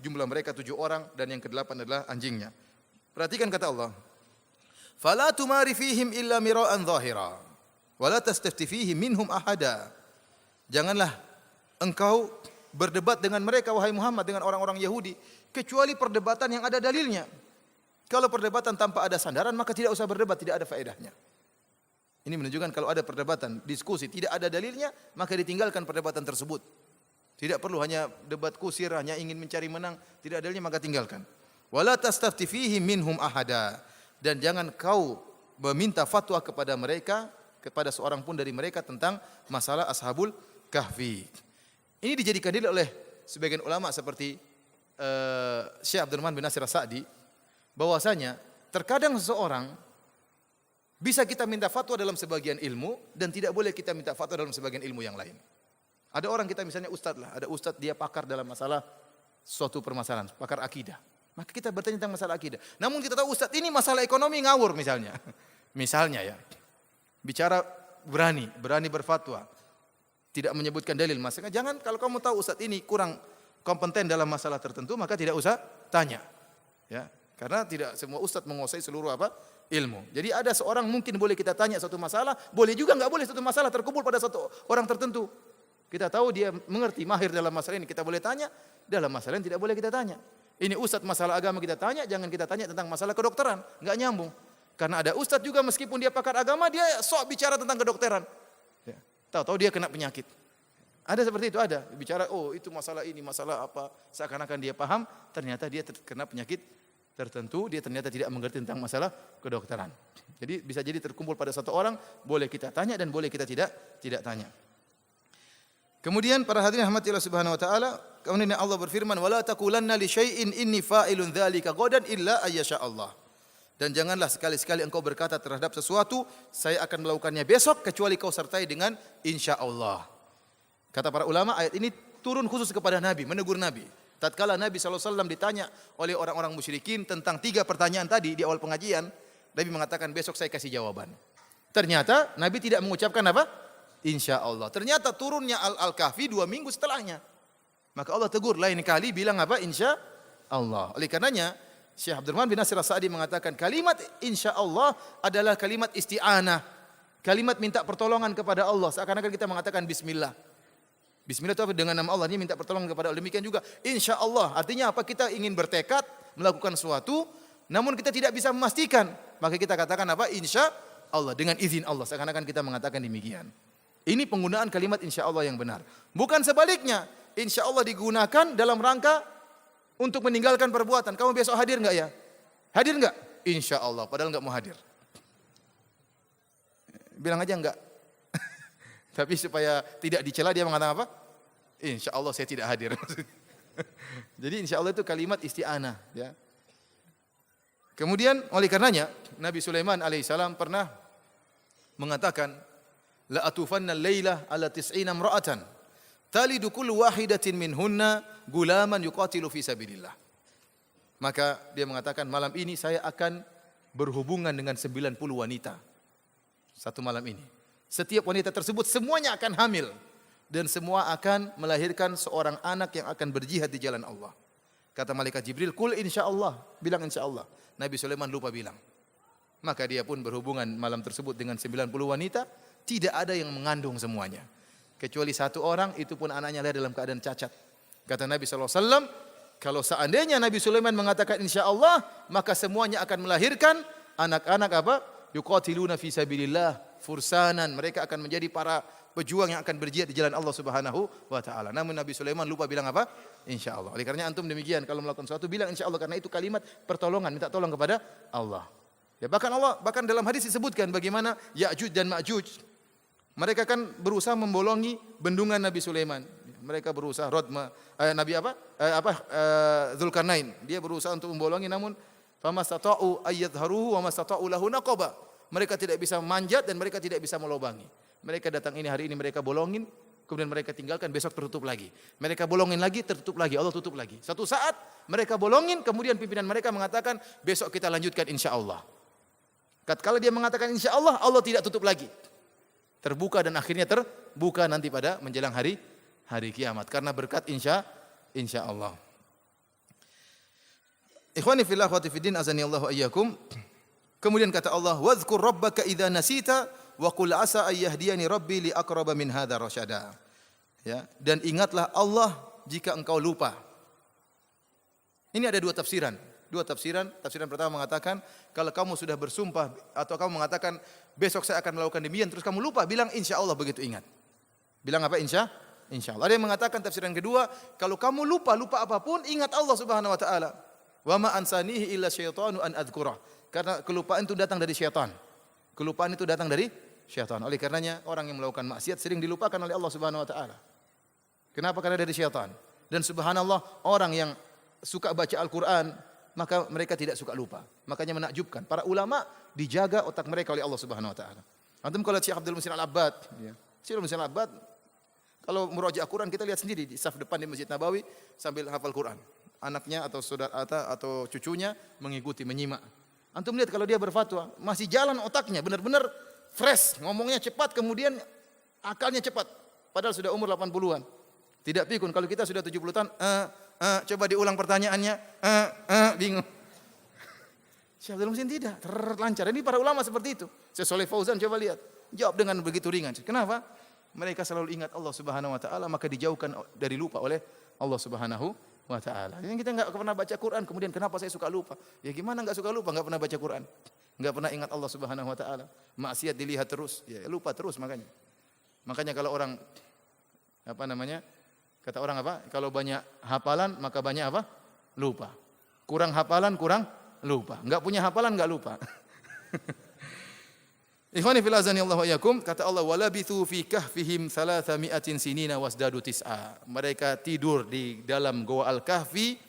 orang dan yang ke-8 adalah anjingnya. Perhatikan kata Allah, fala tumari fihim illa mira'an zahira wa la tastafti fihim minhum ahada. Janganlah engkau berdebat dengan mereka wahai Muhammad, dengan orang-orang Yahudi, kecuali perdebatan yang ada dalilnya. Kalau perdebatan tanpa ada sandaran, maka tidak usah berdebat, tidak ada faedahnya. Ini menunjukkan kalau ada perdebatan, diskusi, tidak ada dalilnya, maka ditinggalkan perdebatan tersebut. Tidak perlu hanya debat kusir, hanya ingin mencari menang, tidak ada dalilnya maka tinggalkan. Wala tastafti fihi minhum ahada. Dan jangan kau meminta fatwa kepada mereka, kepada seorang pun dari mereka tentang masalah Ashabul Kahfi. Ini dijadikan dalil oleh sebagian ulama seperti Syekh Abdurrahman bin Nasir As-Sa'di, bahwasanya terkadang seseorang bisa kita minta fatwa dalam sebagian ilmu dan tidak boleh kita minta fatwa dalam sebagian ilmu yang lain. Ada orang kita misalnya ustadz lah, ada ustadz dia pakar dalam masalah suatu permasalahan, pakar akidah. Maka kita bertanya tentang masalah akidah. Namun kita tahu ustadz ini masalah ekonomi ngawur misalnya. Misalnya ya. Bicara berani berfatwa. Tidak menyebutkan dalil. Maksudnya jangan, kalau kamu tahu ustadz ini kurang kompeten dalam masalah tertentu, maka tidak usah tanya. Ya, karena tidak semua ustadz menguasai seluruh ilmu. Jadi ada seorang mungkin boleh kita tanya satu masalah, boleh juga enggak boleh satu masalah terkumpul pada satu orang tertentu. Kita tahu dia mengerti, mahir dalam masalah ini, kita boleh tanya, dalam masalah ini tidak boleh kita tanya. Ini ustadz masalah agama kita tanya, jangan kita tanya tentang masalah kedokteran, enggak nyambung. Karena ada ustadz juga meskipun dia pakar agama, dia sok bicara tentang kedokteran. Ya. Tahu-tahu dia kena penyakit. Ada seperti itu, ada. Bicara, oh itu masalah ini, masalah apa. Seakan-akan dia paham, ternyata dia terkena penyakit tertentu, dia ternyata tidak mengerti tentang masalah kedokteran. Jadi bisa jadi terkumpul pada satu orang, boleh kita tanya dan boleh kita tidak tanya. Kemudian para hadirin rahmatillah subhanahu wa ta'ala, kemudian Allah berfirman, وَلَا تَقُولَنَّ لِشَيْءٍ إِنِّي فَاعِلٌ ذَلِكَ غَدًا إِلَّا أَيَّشَاءَ اللَّهُ. Dan janganlah sekali-sekali engkau berkata terhadap sesuatu, saya akan melakukannya besok, kecuali kau sertai dengan insya Allah. Kata para ulama, ayat ini turun khusus kepada Nabi, menegur Nabi. Tatkala Nabi SAW ditanya oleh orang-orang musyrikin tentang 3 pertanyaan tadi di awal pengajian, Nabi mengatakan besok saya kasih jawaban. Ternyata Nabi tidak mengucapkan apa? Insya Allah. Ternyata turunnya Al-Kahfi 2 minggu setelahnya. Maka Allah tegur, lain kali bilang apa? Insya Allah. Oleh karenanya, Syekh Abdurrahman bin Nasir As-Sa'di mengatakan kalimat insya Allah adalah kalimat isti'anah. Kalimat minta pertolongan kepada Allah. Seakan-akan kita mengatakan bismillah. Bismillah itu dengan nama Allah, ini minta pertolongan kepada Allah. Demikian juga insya Allah, artinya apa? Kita ingin bertekad melakukan sesuatu, namun kita tidak bisa memastikan, maka kita katakan apa? Insya Allah, dengan izin Allah. Seakan-akan kita mengatakan demikian. Ini penggunaan kalimat insya Allah yang benar. Bukan sebaliknya, insya Allah digunakan dalam rangka untuk meninggalkan perbuatan. Kamu besok hadir enggak ya? Hadir enggak? Insya Allah, padahal enggak mau hadir. Bilang aja enggak. Tapi supaya tidak dicela dia mengatakan apa? Insya Allah saya tidak hadir. Jadi insya Allah itu kalimat isti'anah. Ya. Kemudian oleh karenanya Nabi Sulaiman alaihissalam pernah mengatakan, la atufanna al-laila ala tis'ina imra'atan talidu kullu wahidatin minhunna gulaman yuqatilu fi sabilillah. Maka dia mengatakan malam ini saya akan berhubungan dengan 90 wanita. Satu malam ini. Setiap wanita tersebut semuanya akan hamil dan semua akan melahirkan seorang anak yang akan berjihad di jalan Allah. Kata malaikat Jibril, "Qul insyaallah." Bilang insyaallah. Nabi Sulaiman lupa bilang. Maka dia pun berhubungan malam tersebut dengan 90 wanita, tidak ada yang mengandung semuanya. Kecuali satu orang, itu pun anaknya lahir dalam keadaan cacat. Kata Nabi sallallahu alaihi wasallam, kalau seandainya Nabi Sulaiman mengatakan insyaallah, maka semuanya akan melahirkan anak-anak apa? Yuqatiluna fi sabilillah, fursanan, mereka akan menjadi para pejuang yang akan berjihad di jalan Allah Subhanahu wa taala. Namun Nabi Sulaiman lupa bilang apa? Insyaallah. Oleh karenanya antum demikian, kalau melakukan sesuatu bilang insyaallah, karena itu kalimat pertolongan, minta tolong kepada Allah. Ya, bahkan dalam hadis disebutkan bagaimana Ya'juj dan Ma'juj mereka kan berusaha membolongi bendungan Nabi Sulaiman. Mereka berusaha Nabi Dzulkarnain. Dia berusaha untuk membolongi namun famastata'u ayyadharuhu wa mastata'u lahu naqaba. Mereka tidak bisa manjat dan mereka tidak bisa melobangi. Mereka datang ini hari ini mereka bolongin, kemudian mereka tinggalkan, besok tertutup lagi. Mereka bolongin lagi, tertutup lagi, Allah tutup lagi. Satu saat mereka bolongin, kemudian pimpinan mereka mengatakan besok kita lanjutkan insyaallah. Kalau dia mengatakan insyaallah, Allah tidak tutup lagi. Terbuka dan akhirnya terbuka nanti pada menjelang hari kiamat karena berkat insyaallah. Ikhwani fillah wa fiddin azani Allah wa iyyakum. Kemudian kata Allah, "Wadhkur rabbaka idza nasita wa qul asa ay yahdiyani rabbi li aqraba min hadza rasyada." Ya, dan ingatlah Allah jika engkau lupa. Ini ada dua tafsiran. Tafsiran pertama mengatakan kalau kamu sudah bersumpah atau kamu mengatakan besok saya akan melakukan demikian terus kamu lupa, bilang insyaallah begitu ingat. Bilang apa? Insyaallah. Ada yang mengatakan tafsiran kedua, kalau kamu lupa apapun ingat Allah Subhanahu wa taala. Wa ma ansanihi illa syaitanu an adzkurah. Karena kelupaan itu datang dari syaitan. Kelupaan itu datang dari syaitan. Oleh karenanya orang yang melakukan maksiat sering dilupakan oleh Allah Subhanahu wa taala. Kenapa? Karena dari syaitan. Dan subhanallah orang yang suka baca Al-Qur'an maka mereka tidak suka lupa. Makanya menakjubkan para ulama dijaga otak mereka oleh Allah Subhanahu wa taala. Antum kalau Syekh Abdul Muhsin Al-Abbad, ya. Syekh Abdul Muhsin Al-Abbad kalau murojaah Quran kita lihat sendiri di saf depan di Masjid Nabawi sambil hafal Quran. Anaknya atau saudara atau cucunya mengikuti, menyimak. Antum lihat kalau dia berfatwa, masih jalan otaknya, benar-benar fresh, ngomongnya cepat, kemudian akalnya cepat. Padahal sudah umur 80-an. Tidak pikun kalau kita sudah 70 tahun, coba diulang pertanyaannya, bingung. Syekh Abdul Muhsin tidak, terlancar. Ini para ulama seperti itu. Syekh Shalih Fauzan coba lihat, jawab dengan begitu ringan. Kenapa? Mereka selalu ingat Allah Subhanahu wa taala, maka dijauhkan dari lupa oleh Allah Subhanahu wa taala. Yang kita enggak pernah baca Quran, kemudian kenapa saya suka lupa? Ya gimana enggak suka lupa? Enggak pernah baca Quran. Enggak pernah ingat Allah Subhanahu wa taala. Maksiat dilihat terus, ya lupa terus makanya. Makanya kalau orang kata orang apa? Kalau banyak hafalan maka banyak apa? Lupa. Kurang hafalan kurang lupa. Enggak punya hafalan enggak lupa. Ikhwani fil azani Allah wa iyyakum, kata Allah walabithu fi kahfihim 300 sinina wasdadu tis'a. Mereka tidur di dalam Goa Al-Kahfi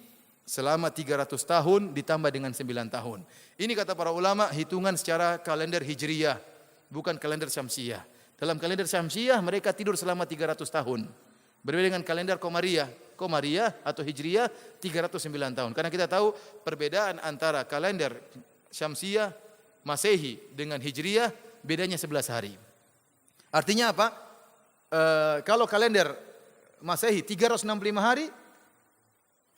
selama 300 tahun ditambah dengan 9 tahun. Ini kata para ulama hitungan secara kalender Hijriyah, bukan kalender Syamsiyah. Dalam kalender Syamsiyah mereka tidur selama 300 tahun. Berbeda dengan kalender Qamariyah atau Hijriyah 309 tahun. Karena kita tahu perbedaan antara kalender Syamsiyah Masehi dengan Hijriyah bedanya 11 hari. Artinya apa? Kalau kalender Masehi 365 hari,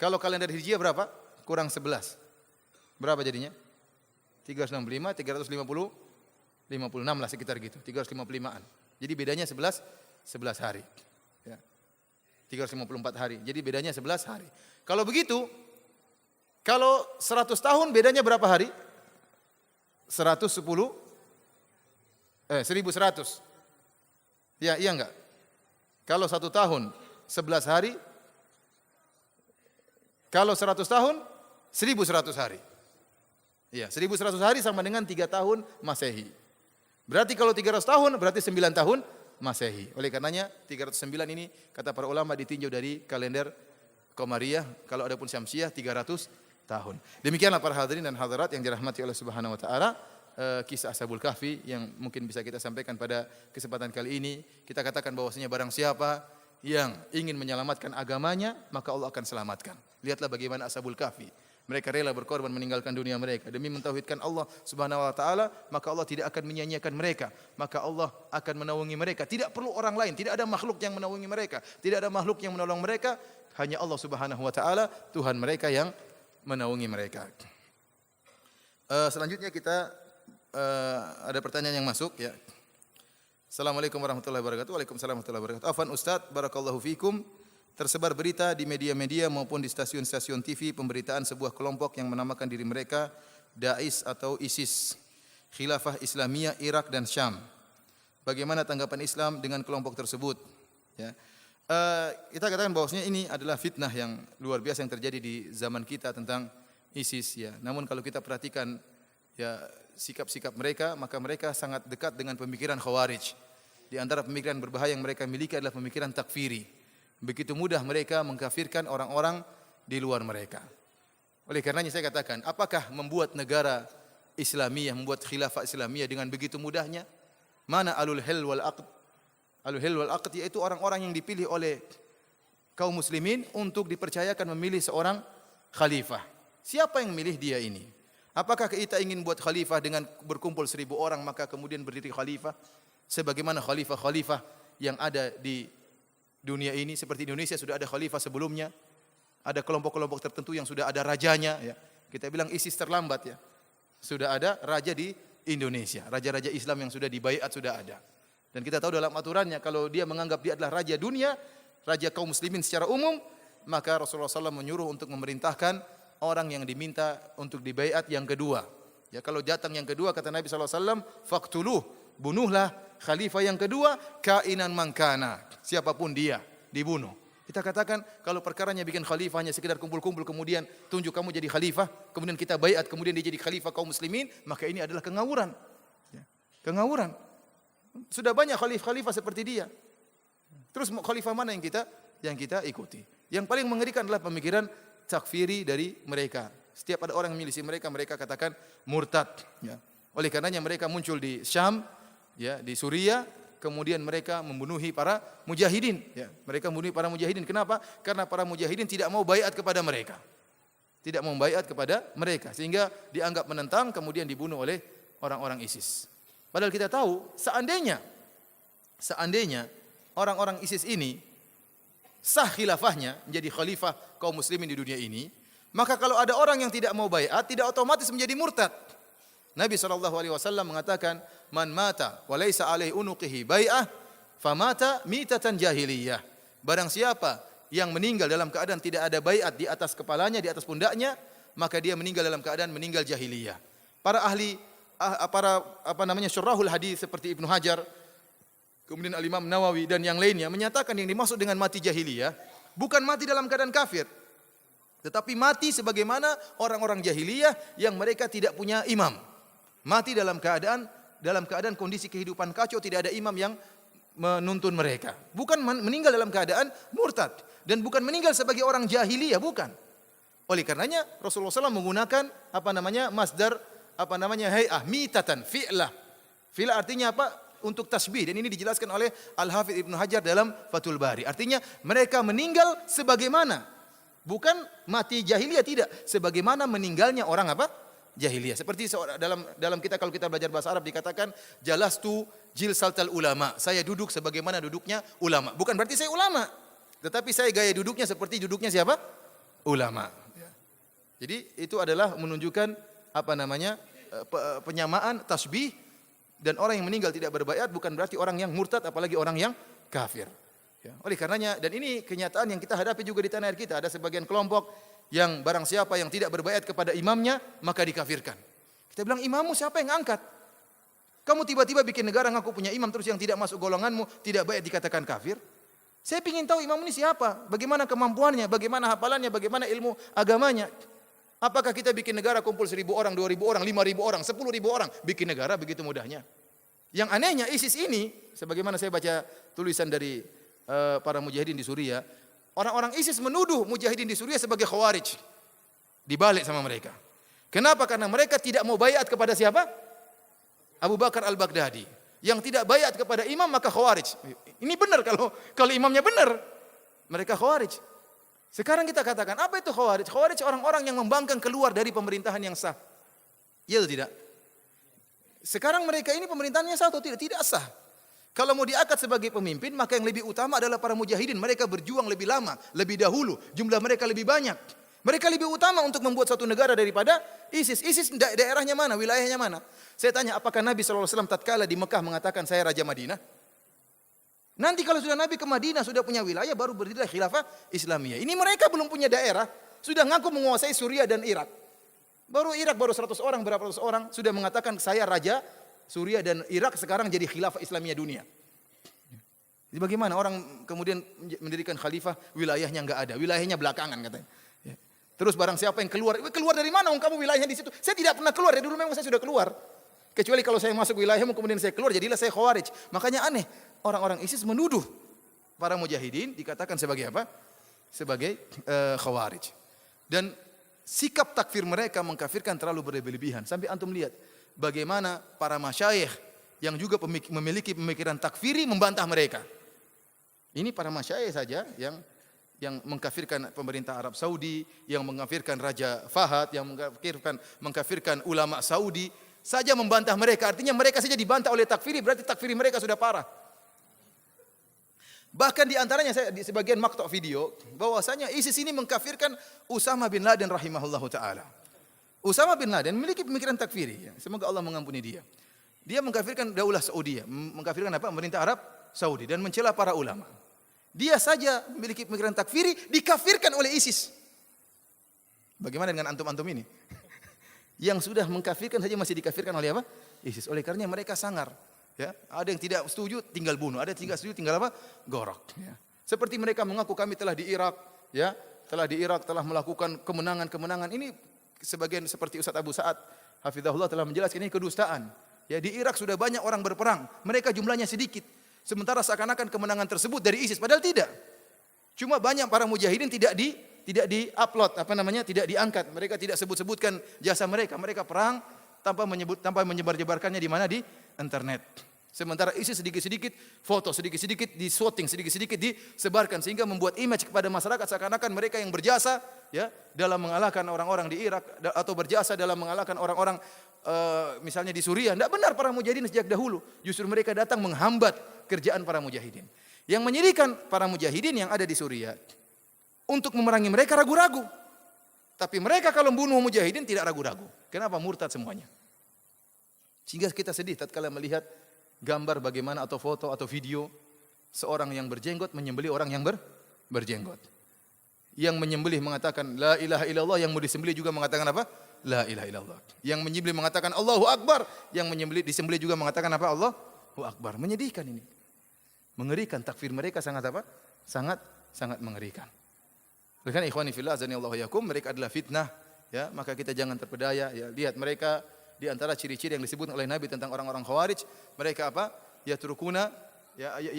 kalau kalender Hijriyah berapa? Kurang 11. Berapa jadinya? 365, 350, 56 lah sekitar gitu. 355-an. Jadi bedanya 11 hari. Ya. 354 hari. Jadi bedanya 11 hari. Kalau begitu, kalau 100 tahun bedanya berapa hari? 1100. Ya, iya enggak? Kalau 1 tahun 11 hari, kalau 100 tahun 1100 hari. Ya, 1100 hari sama dengan 3 tahun Masehi. Berarti kalau 300 tahun berarti 9 tahun Masehi. Oleh karenanya 309 ini kata para ulama ditinjau dari kalender Qamariyah, kalau adapun Syamsiyah 300 tahun. Demikianlah para hadirin dan hadirat yang dirahmati Allah Subhanahu wa taala. Kisah Ashabul Kahfi yang mungkin bisa kita sampaikan pada kesempatan kali ini. Kita katakan bahwasanya barang siapa yang ingin menyelamatkan agamanya, maka Allah akan selamatkan. Lihatlah bagaimana Ashabul Kahfi. Mereka rela berkorban meninggalkan dunia mereka demi mentauhidkan Allah Subhanahu wa taala, maka Allah tidak akan menyia-nyiakan mereka. Maka Allah akan menaungi mereka. Tidak perlu orang lain, tidak ada makhluk yang menaungi mereka, tidak ada makhluk yang menolong mereka, hanya Allah Subhanahu wa taala, Tuhan mereka yang menaungi mereka. Selanjutnya kita ada pertanyaan yang masuk ya. Assalamualaikum warahmatullahi wabarakatuh. Waalaikumsalam warahmatullahi wabarakatuh. Afwan Ustaz, barakallahu fikum. Tersebar berita di media-media maupun di stasiun-stasiun TV pemberitaan sebuah kelompok yang menamakan diri mereka Daesh atau ISIS, Khilafah Islamiyah Irak dan Syam. Bagaimana tanggapan Islam dengan kelompok tersebut? Ya. Kita katakan bahwasanya ini adalah fitnah yang luar biasa yang terjadi di zaman kita tentang ISIS ya. Namun kalau kita perhatikan ya sikap-sikap mereka, maka mereka sangat dekat dengan pemikiran Khawarij. Di antara pemikiran berbahaya yang mereka miliki adalah pemikiran takfiri. Begitu mudah mereka mengkafirkan orang-orang di luar mereka. Oleh karenanya saya katakan, apakah membuat negara Islamiyah, membuat khilafah Islamiyah dengan begitu mudahnya? Mana alul hil wal aqd? Alul hil wal aqd yaitu orang-orang yang dipilih oleh kaum muslimin untuk dipercayakan memilih seorang khalifah. Siapa yang milih dia ini? Apakah kita ingin buat khalifah dengan berkumpul 1000 orang maka kemudian berdiri khalifah? Sebagaimana khalifah-khalifah yang ada di dunia ini, seperti Indonesia sudah ada khalifah sebelumnya. Ada kelompok-kelompok tertentu yang sudah ada rajanya. Ya. Kita bilang ISIS terlambat ya. Sudah ada raja di Indonesia. Raja-raja Islam yang sudah dibaiat sudah ada. Dan kita tahu dalam aturannya kalau dia menganggap dia adalah raja dunia, raja kaum muslimin secara umum, maka Rasulullah SAW menyuruh untuk memerintahkan orang yang diminta untuk dibaiat yang kedua. Ya, kalau datang yang kedua kata Nabi SAW, faktuluh, bunuhlah khalifah yang kedua, kainan mangkana, siapapun dia, dibunuh. Kita katakan kalau perkaranya bikin khalifahnya sekedar kumpul-kumpul kemudian tunjuk kamu jadi khalifah, kemudian kita baiat, kemudian dia jadi khalifah kaum muslimin, maka ini adalah kengawuran. Ya. Kengawuran. Sudah banyak khalifah seperti dia. Terus khalifah mana yang kita ikuti? Yang paling mengerikan adalah pemikiran takfiri dari mereka. Setiap ada orang yang milisi mereka, mereka katakan murtad. Ya. Oleh karenanya mereka muncul di Syam, ya, di Suriah. Kemudian mereka membunuhi para mujahidin. Ya, mereka membunuhi para mujahidin. Kenapa? Karena para mujahidin tidak mau baiat kepada mereka. Tidak mau baiat kepada mereka. Sehingga dianggap menentang, kemudian dibunuh oleh orang-orang ISIS. Padahal kita tahu, seandainya orang-orang ISIS ini sah khilafahnya, menjadi khalifah kaum muslimin di dunia ini, maka kalau ada orang yang tidak mau baiat, tidak otomatis menjadi murtad. Nabi SAW mengatakan, man mata wa laisa alaihi unuqihi bai'ah famata mitatan jahiliyah. Barang siapa yang meninggal dalam keadaan tidak ada baiat di atas kepalanya, di atas pundaknya, maka dia meninggal dalam keadaan meninggal jahiliyah. Para ahli syurahul hadis seperti Ibnu Hajar, kemudian Al-Imam Nawawi dan yang lainnya menyatakan yang dimaksud dengan mati jahiliyah bukan mati dalam keadaan kafir, tetapi mati sebagaimana orang-orang jahiliyah yang mereka tidak punya imam. Mati dalam keadaan kondisi kehidupan kacau, tidak ada imam yang menuntun mereka. Bukan meninggal dalam keadaan murtad dan bukan meninggal sebagai orang jahiliyah, bukan. Oleh karenanya Rasulullah SAW menggunakan masdar hay'ah, mitatan, fi'lah. Fi'lah artinya apa? Untuk tasbih, dan ini dijelaskan oleh Al-Hafidz Ibnu Hajar dalam Fathul Bari. Artinya mereka meninggal sebagaimana, bukan mati jahiliyah, tidak, sebagaimana meninggalnya orang jahiliyah. Seperti dalam kita, kalau kita belajar bahasa Arab dikatakan jalastu jilsatal ulama. Saya duduk sebagaimana duduknya ulama. Bukan berarti saya ulama, tetapi saya gaya duduknya seperti duduknya siapa? Ulama. Jadi itu adalah menunjukkan penyamaan tasbih, dan orang yang meninggal tidak berbaiat bukan berarti orang yang murtad, apalagi orang yang kafir. Ya. Oleh karenanya, dan ini kenyataan yang kita hadapi juga di tanah air kita, ada sebagian kelompok yang barang siapa yang tidak berbaiat kepada imamnya maka dikafirkan. Kita bilang, imammu siapa yang angkat? Kamu tiba-tiba bikin negara ngaku punya imam, terus yang tidak masuk golonganmu tidak baiat dikatakan kafir? Saya ingin tahu imam ini siapa, bagaimana kemampuannya, bagaimana hafalannya, bagaimana ilmu agamanya. Apakah kita bikin negara kumpul 1000 orang, 2000 orang, 5000 orang, 10.000 orang, bikin negara begitu mudahnya? Yang anehnya ISIS ini, sebagaimana saya baca tulisan dari para mujahidin di Suriah, orang-orang ISIS menuduh mujahidin di Suriah sebagai khawarij. Dibalik sama mereka. Kenapa? Karena mereka tidak mau baiat kepada siapa? Abu Bakar Al-Baghdadi. Yang tidak baiat kepada imam maka khawarij. Ini benar, kalau imamnya benar, mereka khawarij. Sekarang kita katakan, apa itu khawarij? Khawarij orang-orang yang membangkang keluar dari pemerintahan yang sah. Ya atau tidak? Sekarang mereka ini pemerintahannya sah atau tidak? Tidak sah. Kalau mau diangkat sebagai pemimpin, maka yang lebih utama adalah para mujahidin. Mereka berjuang lebih lama, lebih dahulu. Jumlah mereka lebih banyak. Mereka lebih utama untuk membuat satu negara daripada ISIS. ISIS daerahnya mana? Wilayahnya mana? Saya tanya, apakah Nabi SAW tatkala di Mekah mengatakan saya Raja Madinah? Nanti kalau sudah Nabi ke Madinah, sudah punya wilayah, baru berdirilah khilafah Islamiyah. Ini mereka belum punya daerah, sudah ngaku menguasai Suriah dan Irak. Baru 100 orang, berapa ratus orang, sudah mengatakan saya Raja Suriah dan Irak, sekarang jadi khilafah Islamiyah dunia. Jadi bagaimana orang kemudian mendirikan khalifah, wilayahnya enggak ada, wilayahnya belakangan katanya. Terus barang siapa yang keluar dari mana? Kamu wilayahnya di situ. Saya tidak pernah keluar, dari dulu memang saya sudah keluar. Kecuali kalau saya masuk wilayahmu kemudian saya keluar, jadilah saya khawarij. Makanya aneh, orang-orang ISIS menuduh para mujahidin dikatakan sebagai apa? Sebagai khawarij. Dan sikap takfir mereka mengkafirkan terlalu berlebihan. Sampai antum lihat bagaimana para masyayikh yang juga memiliki pemikiran takfiri membantah mereka. Ini para masyayikh saja yang mengkafirkan pemerintah Arab Saudi, yang mengkafirkan Raja Fahad, yang mengkafirkan ulama Saudi saja membantah mereka. Artinya mereka saja dibantah oleh takfiri, berarti takfiri mereka sudah parah. Bahkan di antaranya saya di sebagian maktok video bahwasanya ISIS ini mengkafirkan Usama bin Laden rahimahullahu taala. Usama bin Laden memiliki pemikiran takfiri, ya. Semoga Allah mengampuni dia. Dia mengkafirkan Daulah Saudi, mengkafirkan apa? Pemerintah Arab Saudi dan mencela para ulama. Dia saja memiliki pemikiran takfiri dikafirkan oleh ISIS. Bagaimana dengan antum-antum ini? Yang sudah mengkafirkan saja masih dikafirkan oleh apa? ISIS. Oleh karenanya mereka sangar. Ya, ada yang tidak setuju tinggal bunuh, ada yang tidak setuju tinggal apa? Gorok. Ya. Seperti mereka mengaku kami telah di Irak, ya, telah melakukan kemenangan-kemenangan. Ini sebagian seperti Ustaz Abu Sa'ad hafizahullah telah menjelaskan ini kedustaan. Ya, di Irak sudah banyak orang berperang, mereka jumlahnya sedikit. Sementara seakan-akan kemenangan tersebut dari ISIS, padahal tidak. Cuma banyak para mujahidin tidak di-upload, tidak diangkat. Mereka tidak sebut-sebutkan jasa mereka. Mereka perang tanpa menyebar-jebarkannya di mana? Di internet. Sementara ISIS sedikit-sedikit foto, sedikit-sedikit di-shooting, sedikit-sedikit disebarkan sehingga membuat image kepada masyarakat seakan-akan mereka yang berjasa ya dalam mengalahkan orang-orang di Irak atau berjasa dalam mengalahkan orang-orang misalnya di Suriah. Tidak benar para mujahidin sejak dahulu. Justru mereka datang menghambat kerjaan para mujahidin. Yang menyirikan para mujahidin yang ada di Suriah untuk memerangi mereka ragu-ragu. Tapi mereka kalau membunuh mujahidin tidak ragu-ragu. Kenapa? Murtad semuanya. Sehingga kita sedih tatkala melihat gambar bagaimana atau foto atau video seorang yang berjenggot menyembelih orang yang berjenggot. Yang menyembelih mengatakan la ilaha illallah, yang mau disembelih juga mengatakan apa? La ilaha illallah. Yang menyembelih mengatakan Allahu Akbar, yang disembelih juga mengatakan apa? Allahu Akbar. Menyedihkan ini. Mengerikan, takfir mereka sangat apa? Sangat mengerikan. Oleh karena ikhwani fillah azanillahu yakum, mereka adalah fitnah, ya, maka kita jangan terpedaya, ya. Lihat mereka di antara ciri-ciri yang disebut oleh Nabi tentang orang-orang Khawarij, mereka apa? Yatrukuna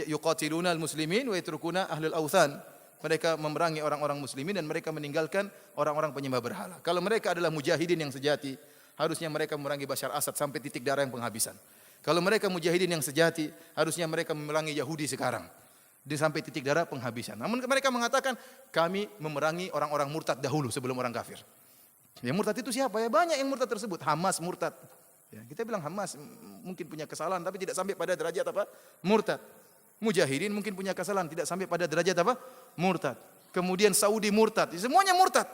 yuqatiluna al-muslimin wa yatrukuna ahlul authan. Mereka memerangi orang-orang muslimin dan mereka meninggalkan orang-orang penyembah berhala. Kalau mereka adalah mujahidin yang sejati, harusnya mereka memerangi Bashar Assad sampai titik darah yang penghabisan. Kalau mereka mujahidin yang sejati, harusnya mereka memerangi Yahudi sekarang sampai titik darah penghabisan. Namun mereka mengatakan kami memerangi orang-orang murtad dahulu sebelum orang kafir. Ya, murtad itu siapa? Ya banyak yang murtad tersebut. Hamas murtad. Ya, kita bilang Hamas mungkin punya kesalahan tapi tidak sampai pada derajat apa? Murtad. Mujahidin mungkin punya kesalahan tidak sampai pada derajat apa? Murtad. Kemudian Saudi murtad. Semuanya murtad.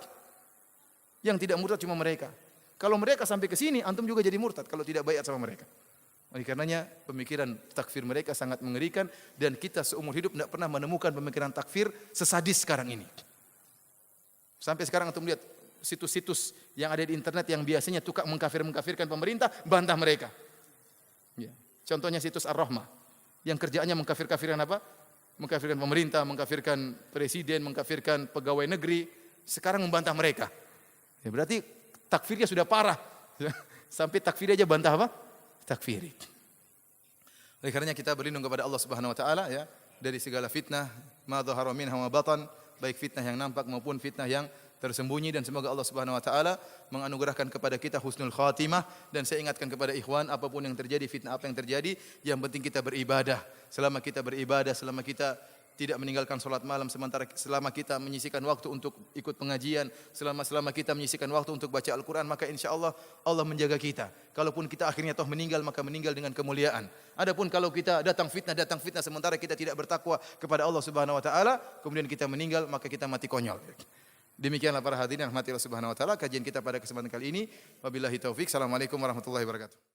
Yang tidak murtad cuma mereka. Kalau mereka sampai ke sini, antum juga jadi murtad kalau tidak baiat sama mereka. Oleh karenanya pemikiran takfir mereka sangat mengerikan dan kita seumur hidup tidak pernah menemukan pemikiran takfir sesadis sekarang ini. Sampai sekarang antum lihat situs-situs yang ada di internet yang biasanya tukang mengkafirkan pemerintah, bantah mereka. Ya. Contohnya situs Ar-Rahmah yang kerjaannya mengkafirkan apa? Mengkafirkan pemerintah, mengkafirkan presiden, mengkafirkan pegawai negeri. Sekarang membantah mereka. Ya, berarti takfirnya sudah parah. Sampai takfir aja bantah apa? Takfiri. Oleh karenanya kita berlindung kepada Allah Subhanahu wa taala ya dari segala fitnah, ma dhahara minha wa batan, baik fitnah yang nampak maupun fitnah yang tersembunyi, dan semoga Allah Subhanahu wa taala menganugerahkan kepada kita husnul khatimah. Dan saya ingatkan kepada ikhwan, apapun yang terjadi, fitnah apa yang terjadi, yang penting kita beribadah. Selama kita beribadah, selama kita tidak meninggalkan salat malam, selama kita menyisihkan waktu untuk ikut pengajian, selama kita menyisihkan waktu untuk baca Al-Qur'an, maka insyaallah Allah menjaga kita. Kalaupun kita akhirnya toh meninggal, maka meninggal dengan kemuliaan. Adapun kalau kita datang fitnah sementara kita tidak bertakwa kepada Allah Subhanahu wa taala, kemudian kita meninggal, maka kita mati konyol. Demikianlah para hadirin rahmatillah subhanahu wa ta'ala kajian kita pada kesempatan kali ini. Wabillahi taufik. Assalamualaikum warahmatullahi wabarakatuh.